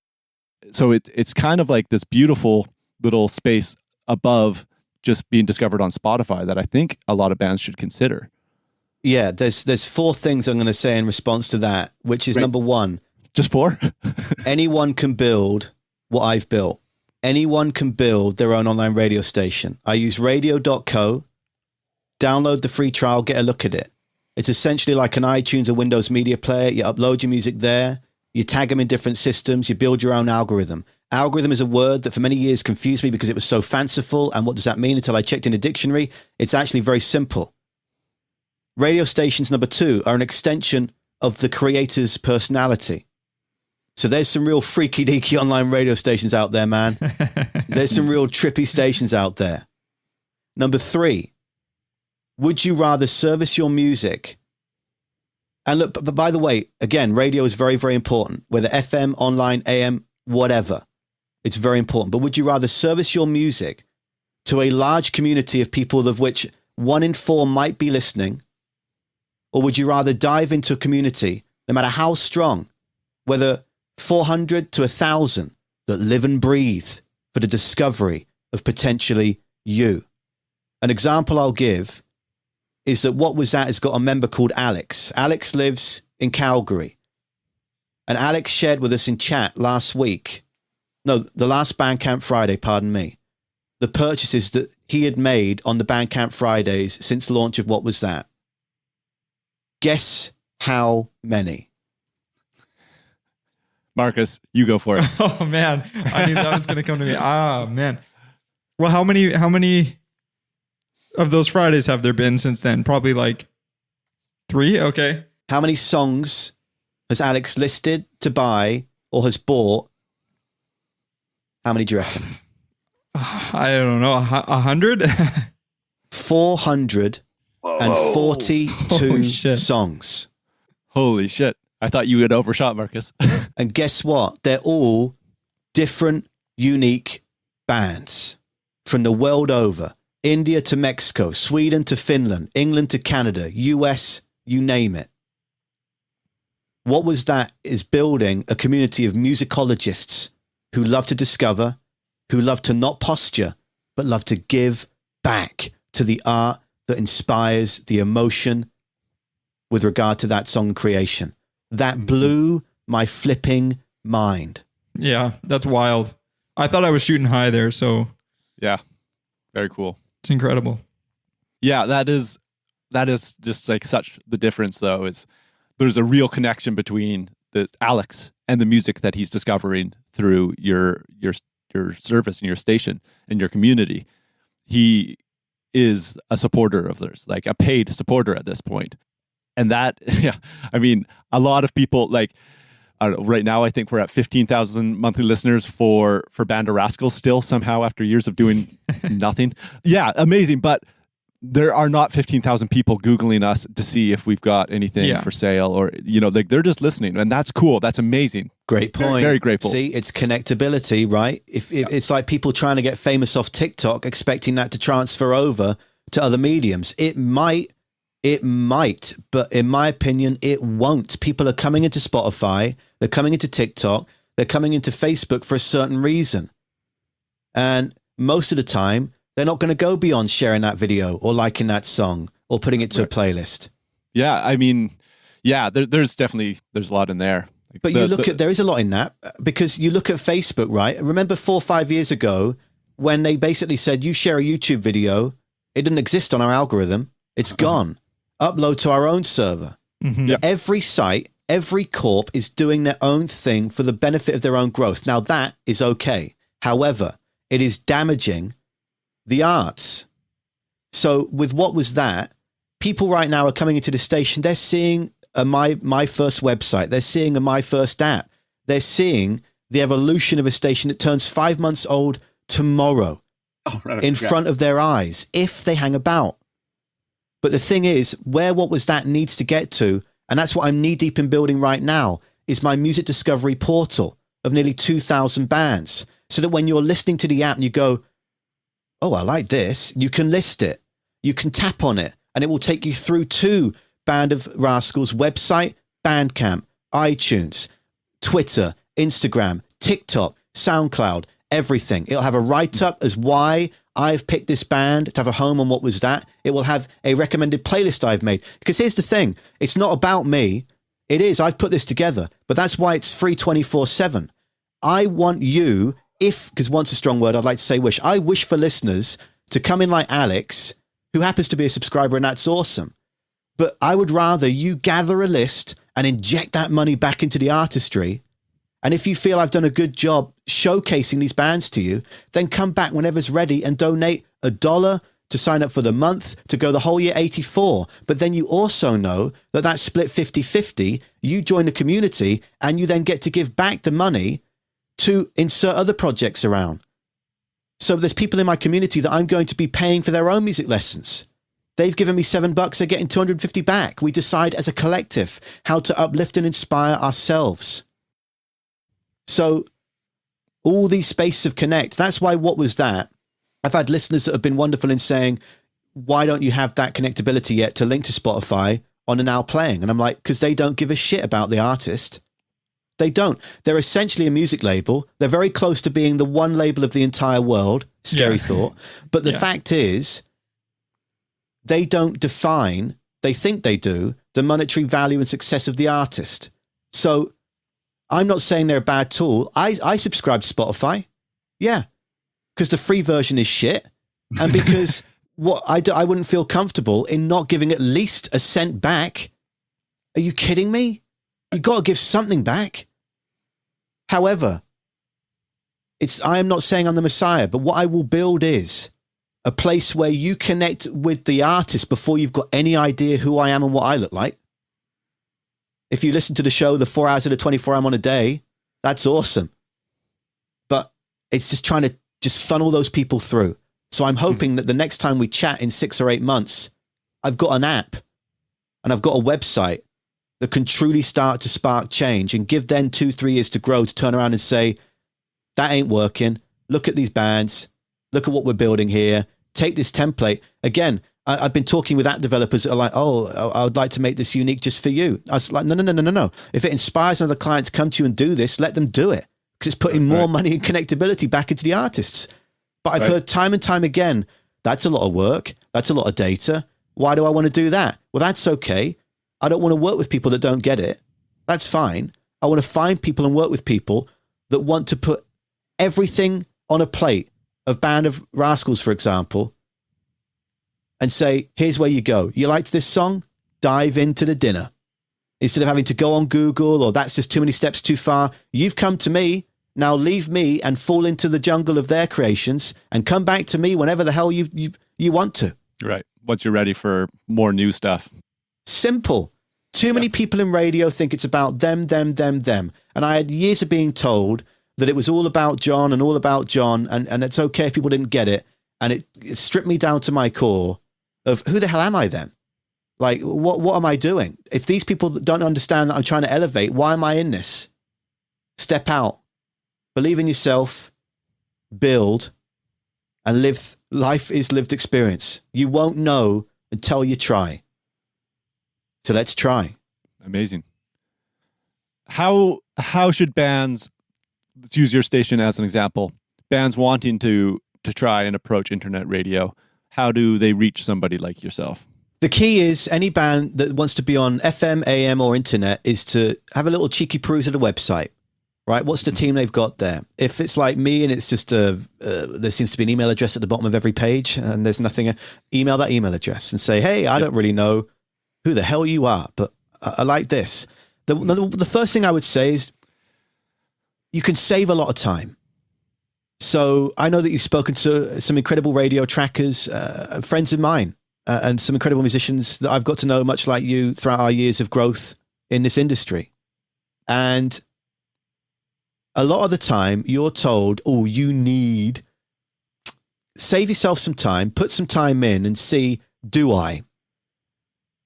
So it's kind of like this beautiful little space above just being discovered on Spotify that I think a lot of bands should consider. Yeah, there's 4 things I'm going to say in response to that, which is number 1. Just 4? Anyone can build what I've built. Anyone can build their own online radio station. I use radio.co. Download the free trial, get a look at it. It's essentially like an iTunes or Windows media player. You upload your music there. You tag them in different systems. You build your own algorithm. Algorithm is a word that for many years confused me because it was so fanciful. And what does that mean? Until I checked in a dictionary, it's actually very simple. Radio stations, number 2, are an extension of the creator's personality. So there's some real freaky deaky online radio stations out there, man. There's some real trippy stations out there. Number 3, would you rather service your music? And look, but by the way, again, radio is very, very important, whether FM, online, AM, whatever. It's very important. But would you rather service your music to a large community of people of which 1 in 4 might be listening? Or would you rather dive into a community, no matter how strong, whether 400 to 1,000, that live and breathe for the discovery of potentially you? An example I'll give is that What Was That has got a member called Alex. Alex lives in Calgary. And Alex shared with us in chat last week, no, the last Bandcamp Friday, pardon me, the purchases that he had made on the Bandcamp Fridays since launch of What Was That. Guess how many? Marcus, you go for it. Oh man, I knew that was going to come to me. Ah man. Well, how many of those Fridays have there been since then? Probably like 3. Okay. How many songs has Alex listed to buy or has bought? How many do you reckon? I don't know. 100? 442 Holy shit. songs. Holy shit. I thought you had overshot, Marcus. And guess what? They're all different, unique bands from the world over. India to Mexico, Sweden to Finland, England to Canada, US, you name it. What Was That is building a community of musicologists who love to discover, who love to not posture, but love to give back to the art that inspires the emotion with regard to that song creation. That blew my flipping mind. Yeah, that's wild. I thought I was shooting high there, so Yeah. Very cool. it's incredible. Yeah, that is just like such the difference though, is there's a real connection between the Alex and the music that he's discovering through your service and your station and your community. He is a supporter of theirs, like a paid supporter at this point. And that, yeah, I mean, a lot of people, like, I don't know, right now I think we're at 15,000 monthly listeners for Band of Rascals still somehow after years of doing nothing. Yeah, amazing. But there are not 15,000 people Googling us to see if we've got anything for sale or, like they're just listening. And that's cool. That's amazing. Great point. Very, very grateful. See, it's connectability, right? If it's like people trying to get famous off TikTok, expecting that to transfer over to other mediums. It might, but in my opinion, it won't. People are coming into Spotify, they're coming into TikTok, they're coming into Facebook for a certain reason. And most of the time, they're not going to go beyond sharing that video or liking that song or putting it to a playlist. Yeah, I mean, yeah, there's a lot in there. But there is a lot in that, because you look at Facebook, right? Remember 4 or 5 years ago when they basically said, you share a YouTube video, it didn't exist on our algorithm, it's gone. Upload to our own server. Mm-hmm. Yeah. Every site, every corp is doing their own thing for the benefit of their own growth. Now that is okay. However, it is damaging the arts. So with What Was That, people right now are coming into the station. They're seeing a My First website. They're seeing a My First app. They're seeing the evolution of a station that turns 5 months old tomorrow in front of their eyes if they hang about. But the thing is, where What Was That needs to get to, and that's what I'm knee deep in building right now, is my music discovery portal of nearly 2,000 bands. So that when you're listening to the app and you go, oh, I like this, you can list it. You can tap on it and it will take you through to Band of Rascals website, Bandcamp, iTunes, Twitter, Instagram, TikTok, SoundCloud, everything. It'll have a write-up as why I've picked this band to have a home on What Was That. It will have a recommended playlist I've made. Because here's the thing, it's not about me. It is, I've put this together, but that's why it's free 24/7. I want you, because want's a strong word, I'd like to say wish. I wish for listeners to come in like Alex, who happens to be a subscriber, and that's awesome. But I would rather you gather a list and inject that money back into the artistry. And if you feel I've done a good job showcasing these bands to you, then come back whenever's ready and donate $1 to sign up for the month, to go the whole year 84. But then you also know that that's split 50-50. You join the community and you then get to give back the money to insert other projects around. So there's people in my community that I'm going to be paying for their own music lessons. They've given me $7, they're getting $250 back. We decide as a collective how to uplift and inspire ourselves. So all these spaces of connect, that's why What Was That? I've had listeners that have been wonderful in saying, why don't you have that connectability yet to link to Spotify on a Now Playing? And I'm like, because they don't give a shit about the artist. They don't. They're essentially a music label. They're very close to being the one label of the entire world. Scary thought. But the fact is, they don't define, they think they do, the monetary value and success of the artist. So I'm not saying they're a bad tool. I subscribe to Spotify. Yeah. Because the free version is shit. And because I wouldn't feel comfortable in not giving at least a cent back. Are you kidding me? You got to give something back. However, I am not saying I'm the Messiah, but what I will build is a place where you connect with the artist before you've got any idea who I am and what I look like. If you listen to the show, the 4 hours of the 24 I'm on a day, that's awesome. But it's just trying to just funnel those people through. So I'm hoping that the next time we chat in 6 or 8 months, I've got an app and I've got a website that can truly start to spark change and give them 2-3 years to grow, to turn around and say, that ain't working. Look at these bands. Look at what we're building here. Take this template. Again, I've been talking with app developers that are like, oh, I would like to make this unique just for you. I was like, no. If it inspires another client to come to you and do this, let them do it. Because it's putting more money and connectability back into the artists. But I've heard time and time again, that's a lot of work. That's a lot of data. Why do I want to do that? Well, that's okay. I don't want to work with people that don't get it. That's fine. I want to find people and work with people that want to put everything on a plate of Band of Rascals, for example, and say, here's where you go. You liked this song? Dive into the dinner. Instead of having to go on Google or that's just too many steps too far, you've come to me. Now leave me and fall into the jungle of their creations and come back to me whenever the hell you want to. Right. Once you're ready for more new stuff. Simple. Too many people in radio think it's about them. And I had years of being told that it was all about John and all about John. And it's okay if people didn't get it. And it stripped me down to my core of who the hell am I then? Like, what am I doing? If these people don't understand that I'm trying to elevate, why am I in this? Step out. Believe in yourself, build, and live. Life is lived experience. You won't know until you try. So let's try. Amazing. How should bands, let's use your station as an example, bands wanting to try and approach internet radio, how do they reach somebody like yourself? The key is any band that wants to be on FM, AM, or internet is to have a little cheeky peruse of the website. Right? What's the team they've got there? If it's like me and it's just there seems to be an email address at the bottom of every page and there's nothing, email that email address and say, hey, I don't really know who the hell you are, but I like this. The first thing I would say is you can save a lot of time. So I know that you've spoken to some incredible radio trackers, friends of mine, and some incredible musicians that I've got to know much like you throughout our years of growth in this industry. And a lot of the time you're told, oh, save yourself some time, put some time in and see, do I?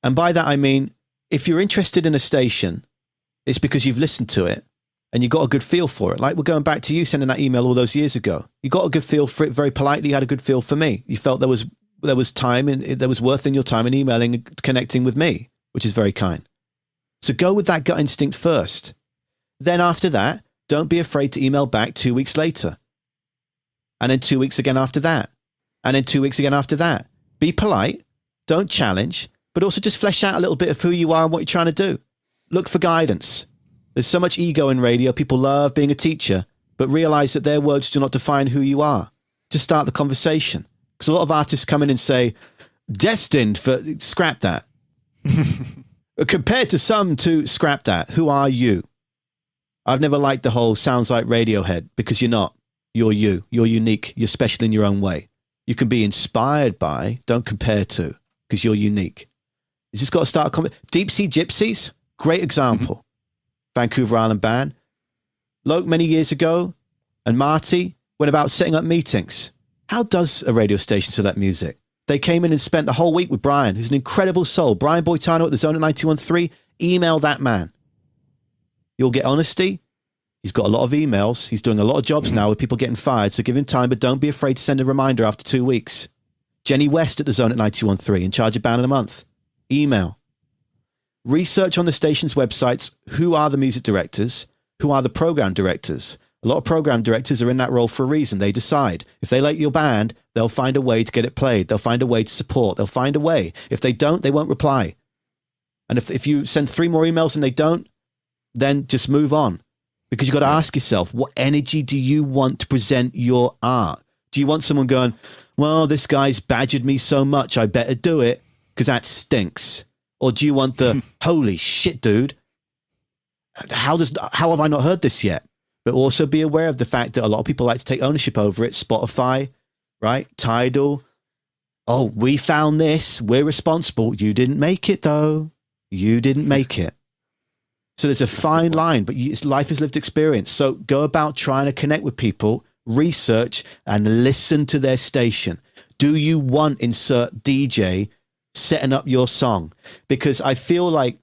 And by that, I mean, if you're interested in a station, it's because you've listened to it and you got a good feel for it. Like we're going back to you sending that email all those years ago. You got a good feel for it very politely. You had a good feel for me. You felt there was time and there was worth in your time in emailing and connecting with me, which is very kind. So go with that gut instinct first. Then after that, don't be afraid to email back 2 weeks later. And then 2 weeks again after that. And then 2 weeks again after that. Be polite. Don't challenge. But also just flesh out a little bit of who you are and what you're trying to do. Look for guidance. There's so much ego in radio. People love being a teacher. But realize that their words do not define who you are. Just start the conversation. Because a lot of artists come in and say, destined for... Scrap that. Compared to some to scrap that. Who are you? I've never liked the whole sounds like Radiohead because you're not. You're you. You're unique. You're special in your own way. You can be inspired by, don't compare to, because you're unique. You just got to start Deep Sea Gypsies, great example. Vancouver Island band. Loke many years ago and Marty went about setting up meetings. How does a radio station select music? They came in and spent a whole week with Brian, who's an incredible soul. Brian Boitano at the Zone at 91.3. Email that man. You'll get honesty. He's got a lot of emails. He's doing a lot of jobs now with people getting fired. So give him time, but don't be afraid to send a reminder after 2 weeks. Jenny West at the Zone at 91.3 in charge of Band of the Month. Email. Research on the station's websites. Who are the music directors? Who are the program directors? A lot of program directors are in that role for a reason. They decide. If they like your band, they'll find a way to get it played. They'll find a way to support. They'll find a way. If they don't, they won't reply. And if you send 3 more emails and they don't, then just move on. Because you've got to ask yourself, what energy do you want to present your art? Do you want someone going, well, this guy's badgered me so much, I better do it because that stinks? Or do you want the, holy shit, dude, how have I not heard this yet? But also be aware of the fact that a lot of people like to take ownership over it. Spotify, right? Tidal. Oh, we found this. We're responsible. You didn't make it, though. You didn't make it. So there's a fine line, but life is lived experience. So go about trying to connect with people, research, and listen to their station. Do you want insert DJ setting up your song? Because I feel like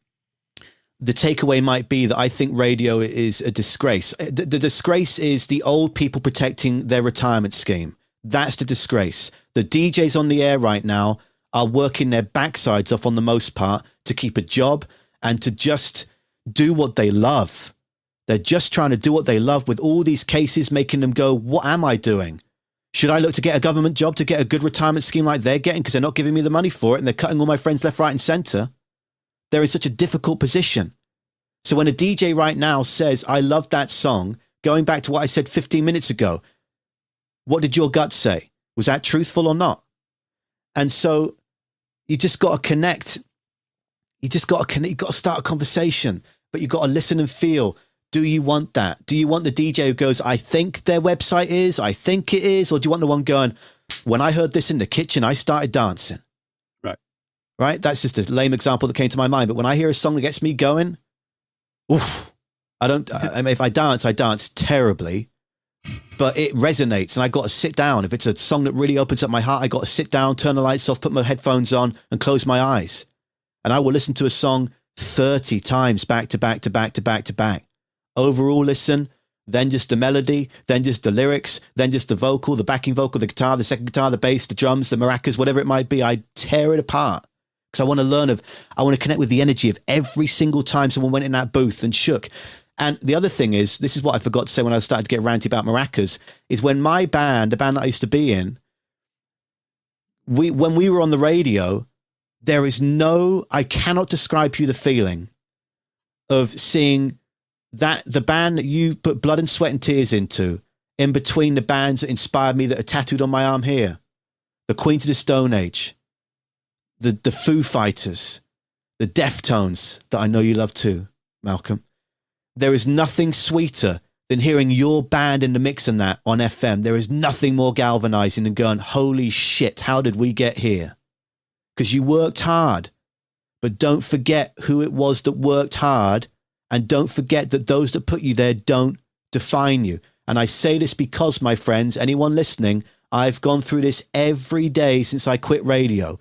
the takeaway might be that I think radio is a disgrace. The disgrace is the old people protecting their retirement scheme. That's the disgrace. The DJs on the air right now are working their backsides off on the most part to keep a job and to just do what they love. They're just trying to do what they love with all these cases making them go, what am I doing? Should I look to get a government job to get a good retirement scheme like they're getting because they're not giving me the money for it and they're cutting all my friends left, right and center? They're in such a difficult position. So when a DJ right now says, I love that song, going back to what I said 15 minutes ago, what did your gut say? Was that truthful or not? And so you just got to connect. You just got to connect. You've got to start a conversation, but you've got to listen and feel. Do you want that? Do you want the DJ who goes, I think their website is, I think it is? Or do you want the one going, when I heard this in the kitchen, I started dancing? Right? That's just a lame example that came to my mind. But when I hear a song that gets me going, oof, I mean, if I dance terribly, but it resonates and I got to sit down. If it's a song that really opens up my heart, I got to sit down, turn the lights off, put my headphones on and close my eyes. And I will listen to a song 30 times back to back to back to back to back. Overall listen, then just the melody, then just the lyrics, then just the vocal, the backing vocal, the guitar, the second guitar, the bass, the drums, the maracas, whatever it might be. I tear it apart. Because I want to connect with the energy of every single time someone went in that booth and shook. And the other thing is, this is what I forgot to say when I started to get ranty about maracas, is when my band, the band that I used to be in, when we were on the radio, I cannot describe to you the feeling of seeing that the band that you put blood and sweat and tears into, in between the bands that inspired me that are tattooed on my arm here, the Queens of the Stone Age, the Foo Fighters, the Deftones that I know you love too, Malcolm. There is nothing sweeter than hearing your band in the mix and that on FM. There is nothing more galvanizing than going, holy shit, how did we get here? Because you worked hard, but don't forget who it was that worked hard, and don't forget that those that put you there don't define you. And I say this because, my friends, anyone listening, I've gone through this every day since I quit radio.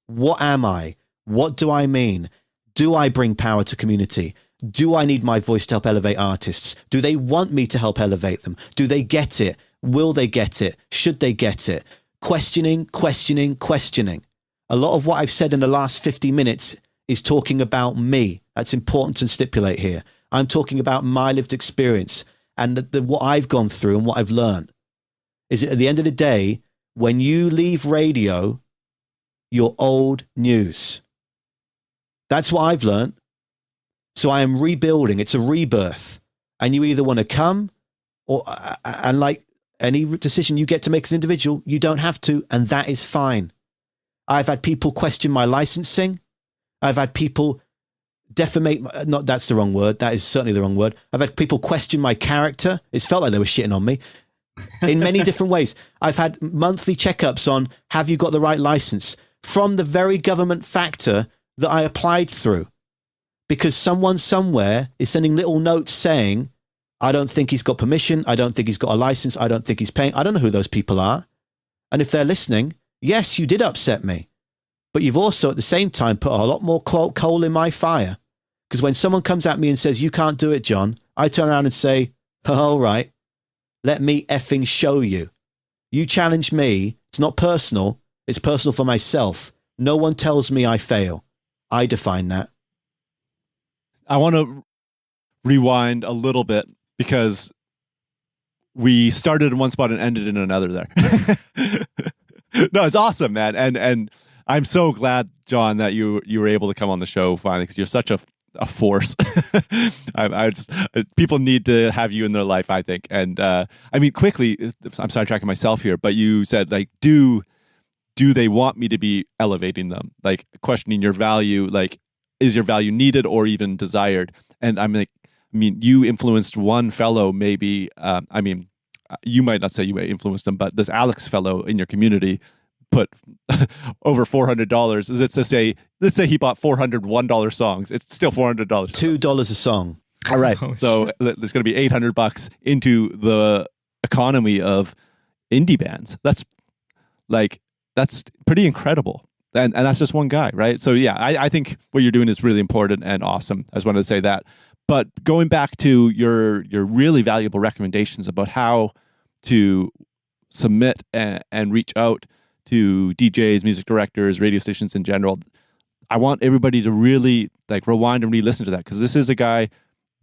What am I? What do I mean? Do I bring power to community? Do I need my voice to help elevate artists? Do they want me to help elevate them? Do they get it? Will they get it? Should they get it? Questioning, questioning, questioning. A lot of what I've said in the last 50 minutes is talking about me. That's important to stipulate here. I'm talking about my lived experience and what I've gone through and what I've learned. Is at the end of the day, when you leave radio, you're old news. That's what I've learned. So I am rebuilding. It's a rebirth. And you either want to come or, and like any decision you get to make as an individual, you don't have to. And that is fine. I've had people question my licensing. I've had people defamate, that's the wrong word. That is certainly the wrong word. I've had people question my character. It's felt like they were shitting on me in many different ways. I've had monthly checkups on, have you got the right license? From the very government factor that I applied through. Because someone somewhere is sending little notes saying, I don't think he's got permission. I don't think he's got a license. I don't think he's paying. I don't know who those people are. And if they're listening, yes, you did upset me. But you've also at the same time put a lot more coal in my fire. Because when someone comes at me and says, you can't do it, John, I turn around and say, all right, let me effing show you. You challenge me. It's not personal. It's personal for myself. No one tells me I fail. I define that. I want to rewind a little bit because we started in one spot and ended in another there. No, it's awesome, man. And I'm so glad, John, that you were able to come on the show finally, because you're such a force. I just, people need to have you in their life, I think. And I mean, quickly, I'm sidetracking myself here, but you said, like, do they want me to be elevating them? Like, questioning your value, like, is your value needed or even desired? And I'm like, I mean, you influenced one fellow, maybe, I mean, you might not say you influenced him, but this Alex fellow in your community put over $400. Let's say he bought $401 songs. It's still $400. $2 a song. All right. Oh, so there's going to be $800 into the economy of indie bands. That's pretty incredible. And that's just one guy, right? So yeah, I think what you're doing is really important and awesome. I just wanted to say that. But going back to your really valuable recommendations about how to submit and reach out to DJs, music directors, radio stations in general, I want everybody to really like rewind and re-listen to that, because this is a guy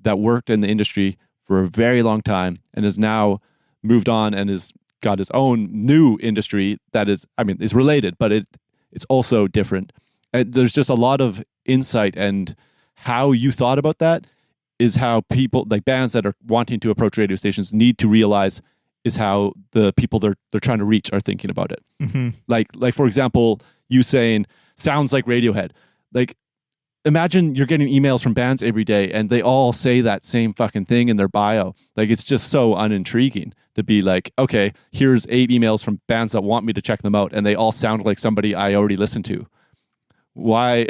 that worked in the industry for a very long time and has now moved on and has got his own new industry that is, I mean, is related, but it's also different. And there's just a lot of insight, and how you thought about that is how people, like bands that are wanting to approach radio stations, need to realize is how the people they're trying to reach are thinking about it. Mm-hmm. Like for example, you saying sounds like Radiohead. Like, imagine you're getting emails from bands every day and they all say that same fucking thing in their bio. Like, it's just so unintriguing to be like, okay, here's 8 emails from bands that want me to check them out, and they all sound like somebody I already listened to. Why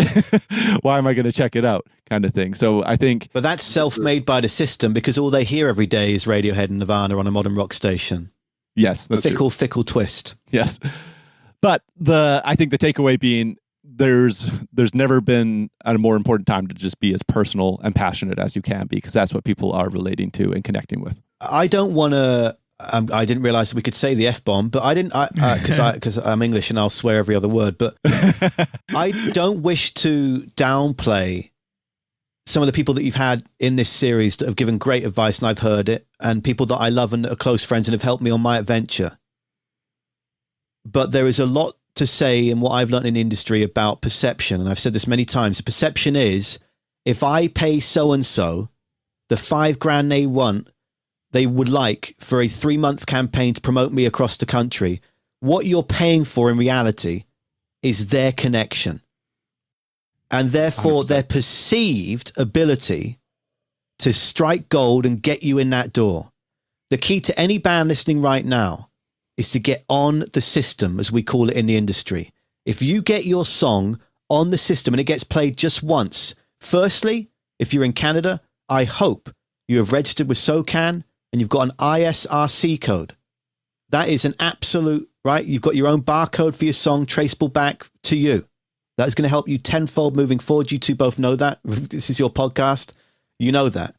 am I going to check it out, kind of thing. So I think, but that's self-made by the system, because all they hear every day is Radiohead and Nirvana on a modern rock station. Yes, that's fickle twist. Yes, but I think the takeaway being, there's never been a more important time to just be as personal and passionate as you can be, because that's what people are relating to and connecting with. I don't want to. I didn't realize we could say the F-bomb, but I didn't, because I'm English and I'll swear every other word, but I don't wish to downplay some of the people that you've had in this series that have given great advice, and I've heard it, and people that I love and are close friends and have helped me on my adventure. But there is a lot to say in what I've learned in the industry about perception, and I've said this many times. The perception is, if I pay so-and-so the $5,000 they would like for a 3-month campaign to promote me across the country, what you're paying for in reality is their connection. And therefore 100%. Their perceived ability to strike gold and get you in that door. The key to any band listening right now is to get on the system, as we call it in the industry. If you get your song on the system and it gets played just once, firstly, if you're in Canada, I hope you have registered with SOCAN and you've got an ISRC code. That is an absolute, right? You've got your own barcode for your song traceable back to you. That is going to help you tenfold moving forward. You two both know that. This is your podcast. You know that.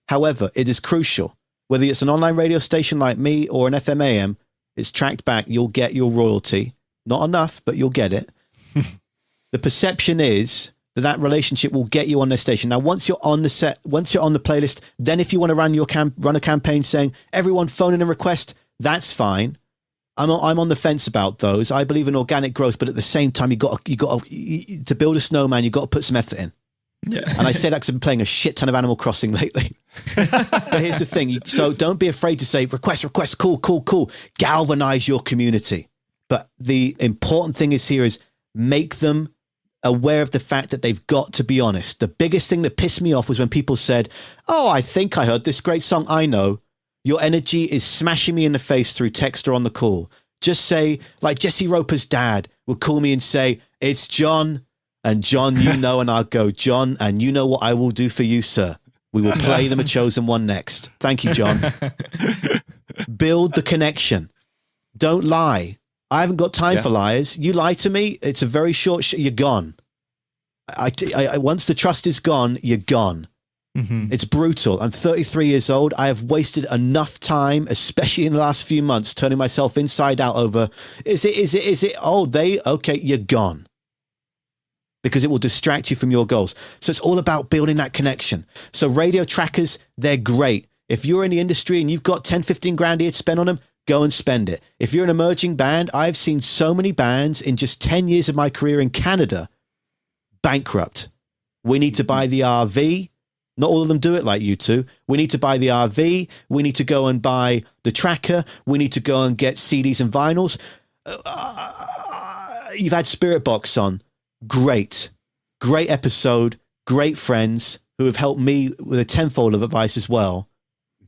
However, it is crucial. Whether it's an online radio station like me or an FM AM, it's tracked back. You'll get your royalty. Not enough, but you'll get it. The perception is that relationship will get you on their station. Now, once you're on the set, once you're on the playlist, then if you want to run a campaign saying everyone phone in a request, that's fine. I'm on the fence about those. I believe in organic growth, but at the same time, you got to build a snowman. You got to put some effort in. Yeah. And I say that because I've been playing a shit ton of Animal Crossing lately. But here's the thing. So don't be afraid to say request, cool. Galvanize your community. But the important thing here is make them aware of the fact that they've got to be honest. The biggest thing that pissed me off was when people said, oh, I think I heard this great song. I know. Your energy is smashing me in the face through text or on the call. Just say, like Jesse Roper's dad would call me and say, it's John. And John, you know, and I'll go, John, and you know what I will do for you, sir. We will play them a chosen one next. Thank you, John. Build the connection. Don't lie. I haven't got time for liars. You lie to me, it's a very short you're gone. I once the trust is gone, you're gone. Mm-hmm. It's brutal. I'm 33 years old. I have wasted enough time, especially in the last few months, turning myself inside out over, is it, oh, okay, you're gone. Because it will distract you from your goals. So it's all about building that connection. So radio trackers, they're great. If you're in the industry and you've got 10, 15 grand a year to spend on them, Go and spend it. If you're an emerging band, I've seen so many bands in just 10 years of my career in Canada bankrupt. We need to buy the RV. Not all of them do it like you two. We need to buy the RV. We need to go and buy the tracker. We need to go and get CDs and vinyls. You've had Spirit Box on. Great episode. Great friends who have helped me with a tenfold of advice as well.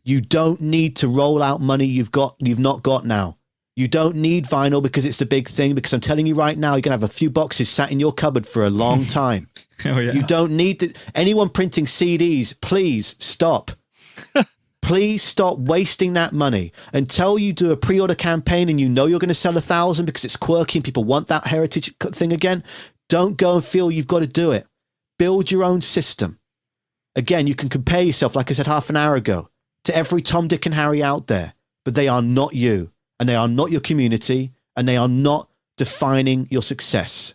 You don't need to roll out money you've not got now. You don't need vinyl because it's the big thing, because I'm telling you right now, you're going to have a few boxes sat in your cupboard for a long time. Oh, yeah. You don't need anyone printing CDs. Please stop. Please stop wasting that money until you do a pre-order campaign and you know you're going to sell 1,000 because it's quirky and people want that heritage thing again. Don't go and feel you've got to do it. Build your own system. Again, you can compare yourself, like I said half an hour ago, to every Tom, Dick, and Harry out there, but they are not you, and they are not your community, and they are not defining your success.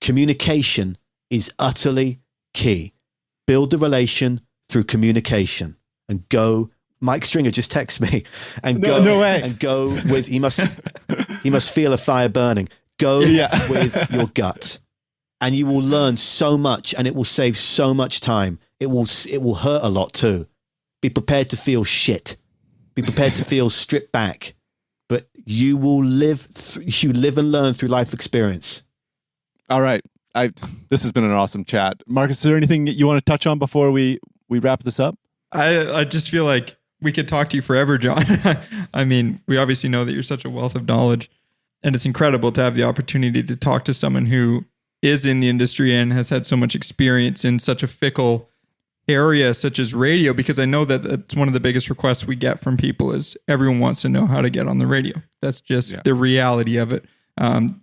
Communication is utterly key. Build the relation through communication, and go. Mike Stringer just texted me, and no way. And go with. He must feel a fire burning. Go with your gut, and you will learn so much, and it will save so much time. It will hurt a lot too. Be prepared to feel shit. Be prepared to feel stripped back. But you will live and learn through life experience. All right. This has been an awesome chat. Marcus, is there anything you want to touch on before we wrap this up? I just feel like we could talk to you forever, John. I mean, we obviously know that you're such a wealth of knowledge, and it's incredible to have the opportunity to talk to someone who is in the industry and has had so much experience in such a fickle area such as radio, because I know that that's one of the biggest requests we get from people is everyone wants to know how to get on the radio. That's just the reality of it.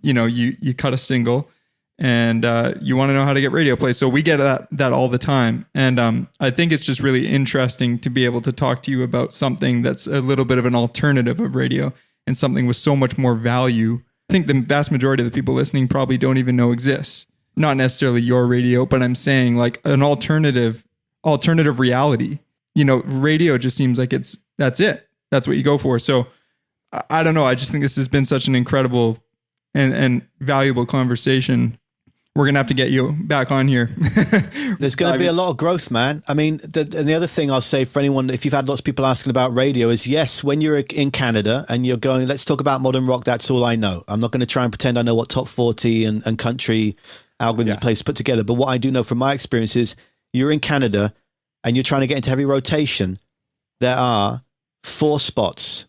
You cut a single and you want to know how to get radio play. So we get that all the time. And I think it's just really interesting to be able to talk to you about something that's a little bit of an alternative of radio and something with so much more value. I think the vast majority of the people listening probably don't even know exists. Not necessarily your radio, but I'm saying like an alternative reality. Radio just seems like that's it. That's what you go for. So I don't know. I just think this has been such an incredible and valuable conversation. We're going to have to get you back on here. There's going to be a lot of growth, man. I mean, the other thing I'll say for anyone, if you've had lots of people asking about radio, is yes, when you're in Canada and you're going, let's talk about modern rock, that's all I know. I'm not going to try and pretend I know what top 40 and country algorithms place put together. But what I do know from my experience is you're in Canada and you're trying to get into heavy rotation, there are 4 spots.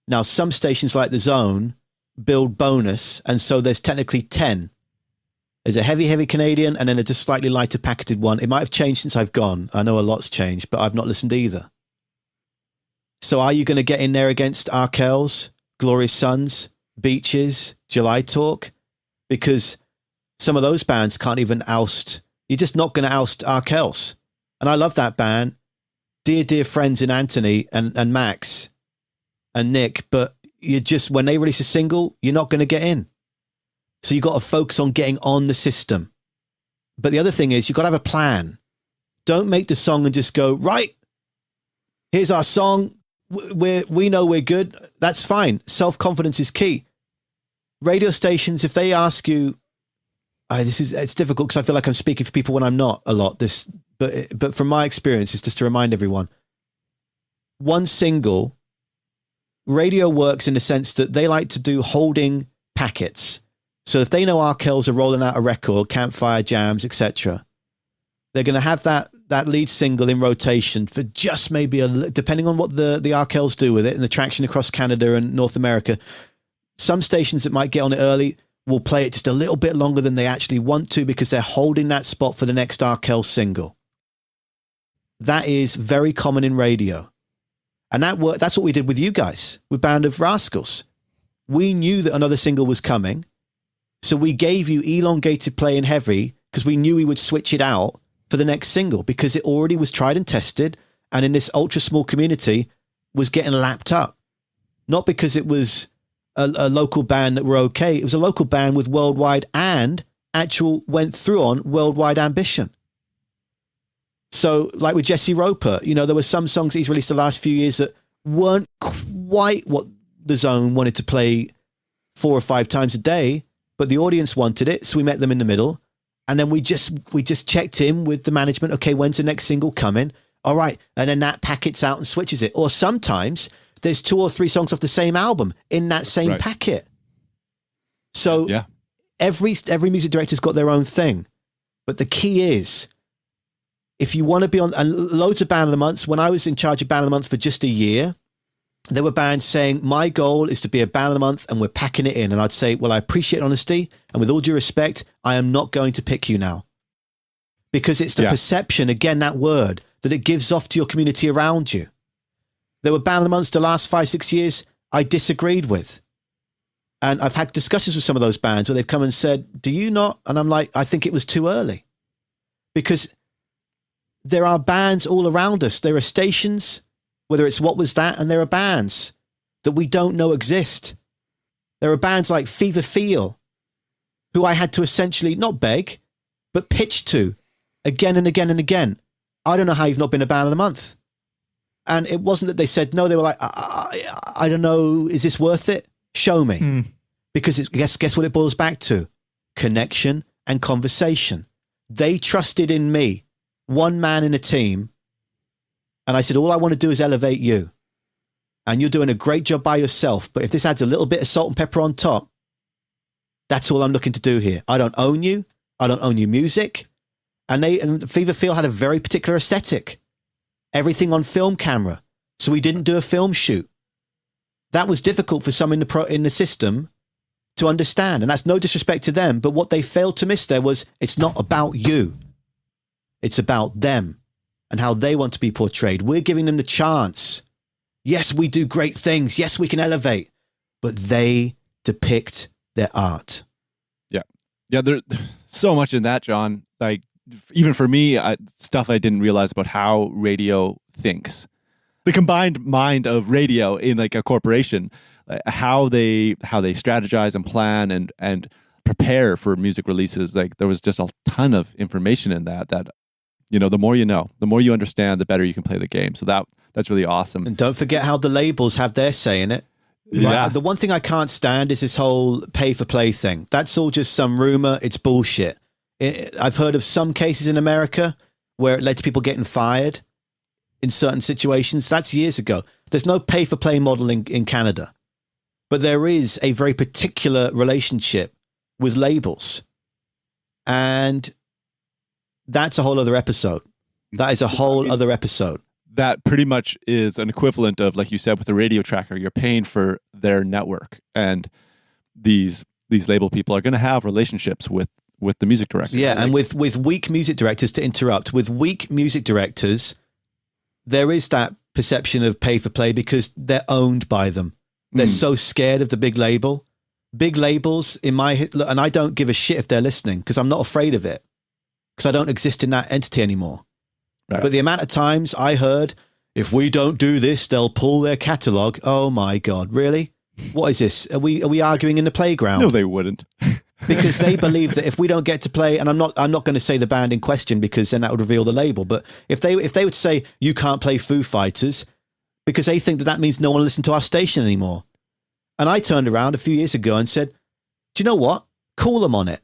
Now, some stations like The Zone build bonus, and so there's technically 10. There's a heavy Canadian and then a just slightly lighter packeted one. It might have changed since I've gone. I know a lot's changed, but I've not listened either. So are you going to get in there against Arkells, Glorious Sons, Beaches, July Talk? Because some of those bands can't even oust. You're just not going to oust Arkells. And I love that band. Dear friends in Anthony and Max and Nick, but you just, when they release a single, you're not going to get in. So you got to focus on getting on the system. But the other thing is you've got to have a plan. Don't make the song and just go, right, here's our song. We know we're good. That's fine. Self-confidence is key. Radio stations, if they ask you, it's difficult because I feel like I'm speaking for people when I'm not a lot. But from my experience, it's just to remind everyone, one single, radio works in the sense that they like to do holding packets. So if they know Arkells are rolling out a record, Campfire Jams, etc., they're going to have that lead single in rotation for just maybe depending on what the Arkells do with it and the traction across Canada and North America. Some stations that might get on it early will play it just a little bit longer than they actually want to because they're holding that spot for the next Arkells single. That is very common in radio. And that's what we did with you guys, with Band of Rascals. We knew that another single was coming. So we gave you elongated play in heavy because we knew we would switch it out for the next single because it already was tried and tested and in this ultra small community was getting lapped up. Not because it was a local band that were okay. It was a local band with worldwide and went through on worldwide ambition. So like with Jesse Roper, there were some songs that he's released the last few years that weren't quite what the Zone wanted to play 4 or 5 times a day, but the audience wanted it, so we met them in the middle. And then we just checked in with the management. Okay, when's the next single coming? All right. And then that packets out and switches it. Or sometimes there's 2 or 3 songs off the same album in that same packet. So every music director's got their own thing. But the key is, if you want to be on loads of Band of the Months, when I was in charge of Band of the Month for just a year, there were bands saying, my goal is to be a Band of the Month and we're packing it in. And I'd say, well, I appreciate honesty. And with all due respect, I am not going to pick you now. Because it's the perception, again, that word, that it gives off to your community around you. There were Band of the Months the last 5-6 years I disagreed with. And I've had discussions with some of those bands where they've come and said, do you not? And I'm like, I think it was too early. Because there are bands all around us. There are stations, whether it's What Was That, and there are bands that we don't know exist. There are bands like Fever Feel, who I had to essentially not beg, but pitch to again and again and again. I don't know how you've not been a Band of the Month. And it wasn't that they said no. They were like, I don't know, is this worth it? Show me. Because guess what it boils back to? Connection and conversation. They trusted in me, one man in a team. And I said, all I want to do is elevate you. And you're doing a great job by yourself. But if this adds a little bit of salt and pepper on top, that's all I'm looking to do here. I don't own you. I don't own your music. And Fever Feel had a very particular aesthetic. Everything on film camera. So we didn't do a film shoot. That was difficult for some in the system to understand. And that's no disrespect to them. But what they failed to miss there was, it's not about you. It's about them and how they want to be portrayed. We're giving them the chance. Yes, we do great things. Yes, we can elevate. But they depict their art. Yeah, there's so much in that, John. Like, even for me, stuff I didn't realize about how radio thinks. The combined mind of radio in like a corporation, how they strategize and plan and prepare for music releases. Like, there was just a ton of information in that, the more you know, the more you understand, the better you can play the game. So that's really awesome. And don't forget how the labels have their say in it. Yeah. Right? The one thing I can't stand is this whole pay for play thing. That's all just some rumor. It's bullshit. I've heard of some cases in America where it led to people getting fired in certain situations. That's years ago. There's no pay for play model in Canada, but there is a very particular relationship with labels. And that's a whole other episode. That is a whole other episode. That pretty much is an equivalent of, like you said, with the radio tracker, you're paying for their network, and these label people are going to have relationships with the music directors. Yeah, and with weak music directors, to interrupt, with weak music directors, there is that perception of pay for play because they're owned by them. They're so scared of the big label. Big labels and I don't give a shit if they're listening because I'm not afraid of it because I don't exist in that entity anymore. Right. But the amount of times I heard, if we don't do this, they'll pull their catalog. Oh my God, really? What is this? Are we arguing in the playground? No, they wouldn't. Because they believe that if we don't get to play, and I'm not going to say the band in question because then that would reveal the label. But if they would say you can't play Foo Fighters because they think that means no one will listen to our station anymore. And I turned around a few years ago and said, do you know what? Call them on it.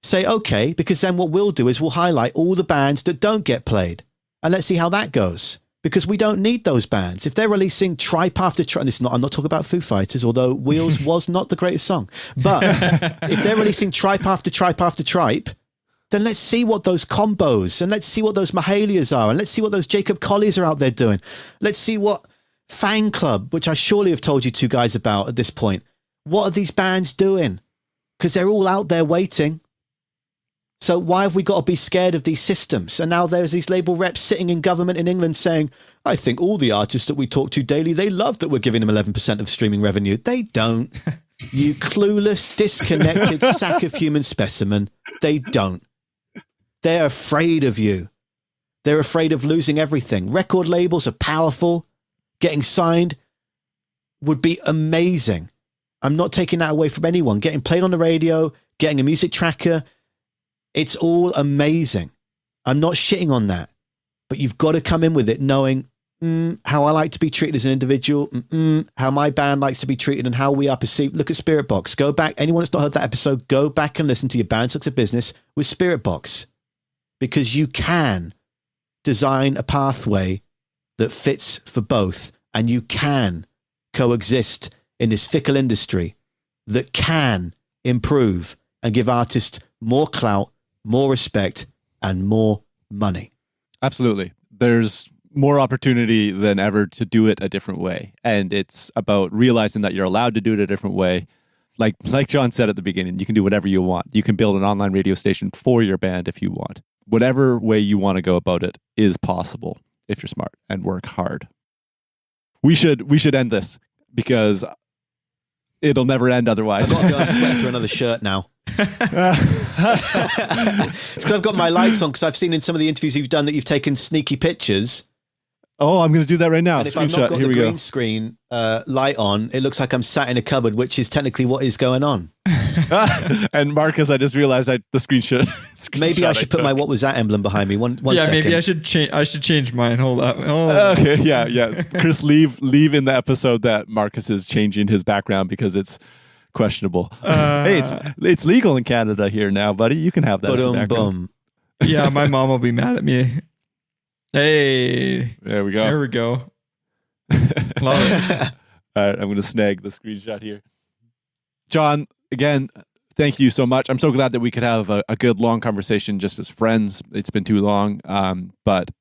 Say, okay, because then what we'll do is we'll highlight all the bands that don't get played. And let's see how that goes. Because we don't need those bands. If they're releasing Tripe After Tripe, and I'm not talking about Foo Fighters, although Wheels was not the greatest song. But if they're releasing Tripe After Tripe After Tripe, then let's see what those combos, and let's see what those Mahalias are, and let's see what those Jacob Colliers are out there doing. Let's see what Fan Club, which I surely have told you two guys about at this point. What are these bands doing? Because they're all out there waiting. So why have we got to be scared of these systems? And now there's these label reps sitting in government in England saying, I think all the artists that we talk to daily, they love that we're giving them 11% of streaming revenue. They don't. You clueless, disconnected sack of human specimen. They don't. They're afraid of you. They're afraid of losing everything. Record labels are powerful. Getting signed would be amazing. I'm not taking that away from anyone. Getting played on the radio, getting a music tracker, it's all amazing. I'm not shitting on that. But you've got to come in with it knowing how I like to be treated as an individual, how my band likes to be treated and how we are perceived. Look at Spirit Box. Go back. Anyone that's not heard that episode, go back and listen to your Band Sucks at Business with Spirit Box, because you can design a pathway that fits for both, and you can coexist in this fickle industry that can improve and give artists more clout, more respect, and more money. Absolutely. There's more opportunity than ever to do it a different way. And it's about realizing that you're allowed to do it a different way. Like John said at the beginning, you can do whatever you want. You can build an online radio station for your band if you want. Whatever way you want to go about it is possible if you're smart and work hard. We should end this because it'll never end otherwise. I've got to go and sweat through another shirt now. It's because I've got my lights on, because I've seen in some of the interviews you've done that you've taken sneaky pictures. Oh, I'm going to do that right now. And if I've not got the green screen light on, it looks like I'm sat in a cupboard, which is technically what is going on. And Marcus, I just realized the screenshot. Maybe I should put my What Was That emblem behind me. One second. Maybe I should change mine. Hold up. Okay, yeah. Chris, leave in the episode that Marcus is changing his background because it's questionable. Hey, it's legal in Canada here now, buddy. You can have that as the background. Yeah, my mom will be mad at me. Hey, there we go. There we go. Love it. All right, I'm going to snag the screenshot here. John, again, thank you so much. I'm so glad that we could have a good long conversation just as friends. It's been too long, but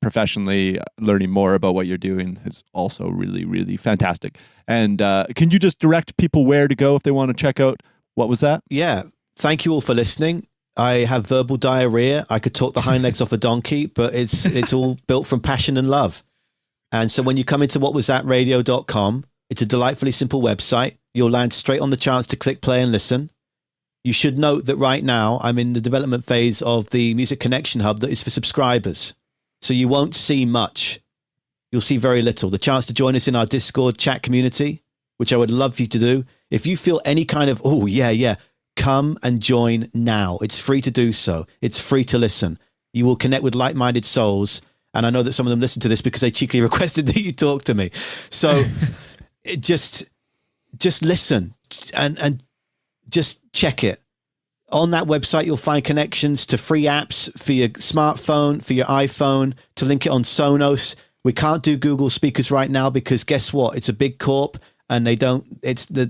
professionally, learning more about what you're doing is also really, really fantastic. And can you just direct people where to go if they want to check out What Was That? Yeah, thank you all for listening. I have verbal diarrhea. I could talk the hind legs off a donkey, but it's all built from passion and love. And so when you come into whatwasthatradio.com, it's a delightfully simple website. You'll land straight on the chance to click play and listen. You should note that right now I'm in the development phase of the Music Connection Hub that is for subscribers. So you won't see much. You'll see very little. The chance to join us in our Discord chat community, which I would love for you to do. If you feel any kind of, come and join now. It's free to do so. It's free to listen. You will connect with like-minded souls. And I know that some of them listen to this because they cheekily requested that you talk to me. So just listen and just check it. On that website, you'll find connections to free apps for your smartphone, for your iPhone, to link it on Sonos. We can't do Google speakers right now because guess what? It's a big corp. And they don't. It's a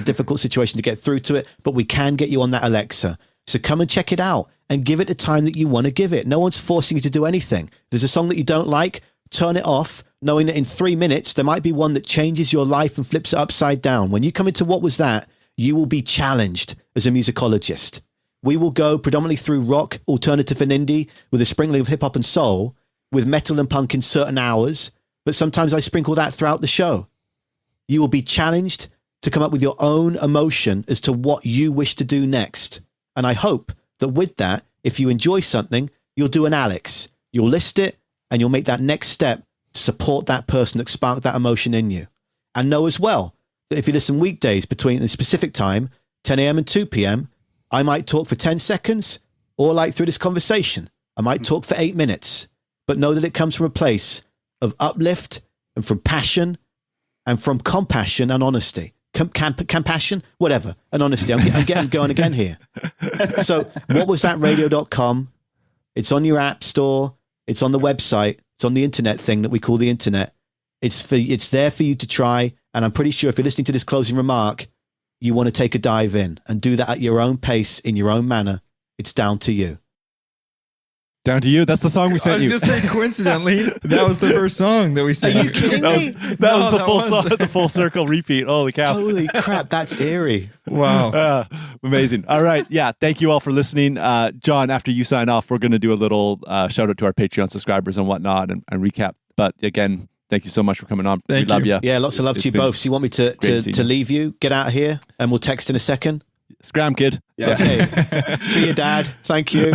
difficult situation to get through to it, but we can get you on that Alexa. So come and check it out and give it the time that you want to give it. No one's forcing you to do anything. There's a song that you don't like, turn it off, knowing that in 3 minutes there might be one that changes your life and flips it upside down. When you come into What Was That, you will be challenged as a musicologist. We will go predominantly through rock, alternative and indie, with a sprinkling of hip hop and soul, with metal and punk in certain hours, but sometimes I sprinkle that throughout the show. You will be challenged to come up with your own emotion as to what you wish to do next. And I hope that with that, if you enjoy something, you'll do an Alex. You'll list it and you'll make that next step to support that person that sparked that emotion in you. And know as well that if you listen weekdays between a specific time, 10 a.m. and 2 p.m., I might talk for 10 seconds or like through this conversation, I might talk for 8 minutes, but know that it comes from a place of uplift and from passion and from compassion and honesty. Compassion, whatever, and honesty. I'm getting going again here. So whatwasthatradio.com. It's on your app store. It's on the website. It's on the internet thing that we call the internet. It's there for you to try. And I'm pretty sure if you're listening to this closing remark, you want to take a dive in and do that at your own pace, in your own manner. It's down to you. Down to you. That's the song we sent you. I was just saying, coincidentally, that was the first song that we sang. Are you kidding me? That was the full circle repeat. Holy cow. Holy crap, that's eerie. Wow. Amazing. All right. Yeah. Thank you all for listening. John, after you sign off, we're going to do a little shout out to our Patreon subscribers and whatnot and recap. But again, thank you so much for coming on. We love you. Yeah, lots of love to you both. So you want me to leave you, get out of here, and we'll text in a second? Scram, kid. Yeah. Okay. See you, Dad. Thank you.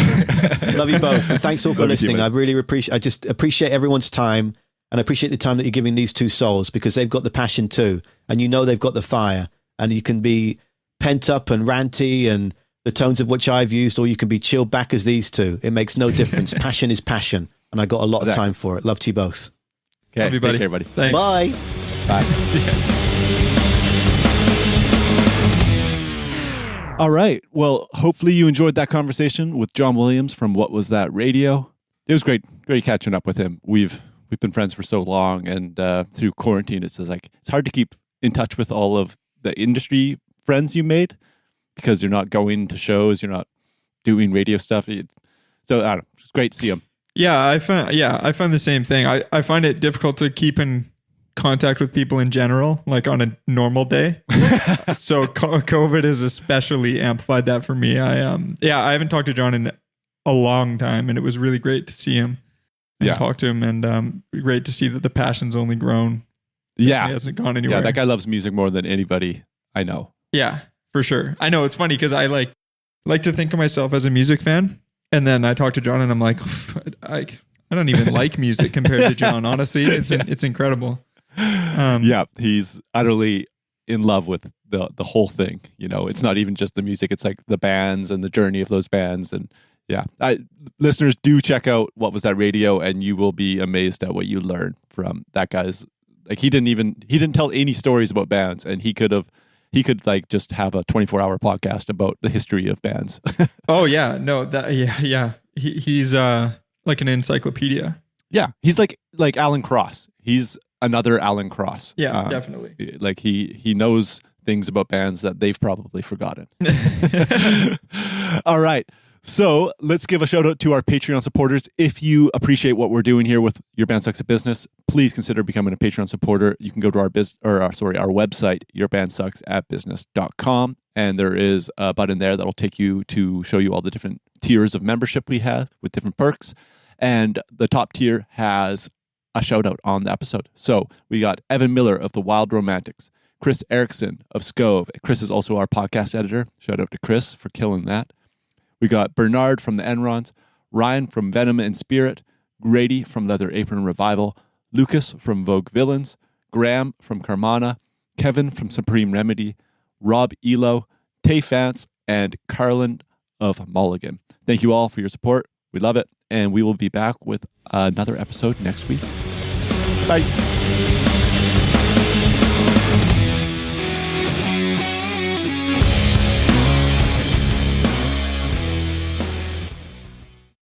Love you both. And thanks all for listening. I really appreciate everyone's time, and I appreciate the time that you're giving these two souls, because they've got the passion too. And you know they've got the fire, and you can be pent up and ranty and the tones of which I've used, or you can be chilled back as these two. It makes no difference. Passion is passion. And I got a lot of time for it. Love to you both. Okay, Love you, buddy. Take care, buddy. Thanks. Bye. Bye. See ya. All right. Well, hopefully you enjoyed that conversation with John Williams from What Was That Radio. It was great catching up with him. We've been friends for so long, and through quarantine, it's hard to keep in touch with all of the industry friends you made because you're not going to shows, you're not doing radio stuff. So I don't know. It's great to see him. Yeah, I find the same thing. I find it difficult to keep in contact with people in general, like on a normal day. So COVID has especially amplified that for me. I haven't talked to John in a long time, and it was really great to see him and talk to him, and great to see that the passion's only grown. Yeah. It hasn't gone anywhere. Yeah, that guy loves music more than anybody I know. Yeah, for sure. I know it's funny because I like to think of myself as a music fan, and then I talk to John and I'm like, I don't even like music compared to John. Honestly, it's incredible. He's utterly in love with the whole thing. You know, it's not even just the music; it's like the bands and the journey of those bands. And listeners, do check out What Was That Radio, and you will be amazed at what you learn from that guy's. Like he didn't tell any stories about bands, and he could like just have a 24-hour podcast about the history of bands. Oh yeah, no, he's like an encyclopedia. Yeah, he's like Alan Cross. He's another Alan Cross. Yeah, definitely. Like he knows things about bands that they've probably forgotten. All right. So let's give a shout out to our Patreon supporters. If you appreciate what we're doing here with Your Band Sucks at Business, please consider becoming a Patreon supporter. You can go to our website, yourbandsucksatbusiness.com, and there is a button there that'll take you to show you all the different tiers of membership we have with different perks. And the top tier has a shout out on the episode. So we got Evan Miller of the Wild Romantics, Chris Erickson of Scove. Chris is also our podcast editor. Shout out to Chris for killing that. We got Bernard from the Enrons, Ryan from Venom and Spirit, Grady from Leather Apron Revival, Lucas from Vogue Villains, Graham from Carmana, Kevin from Supreme Remedy, Rob Elo, Tay Fance, and Carlin of Mulligan. Thank you all for your support. We love it. And we will be back with another episode next week. Bye.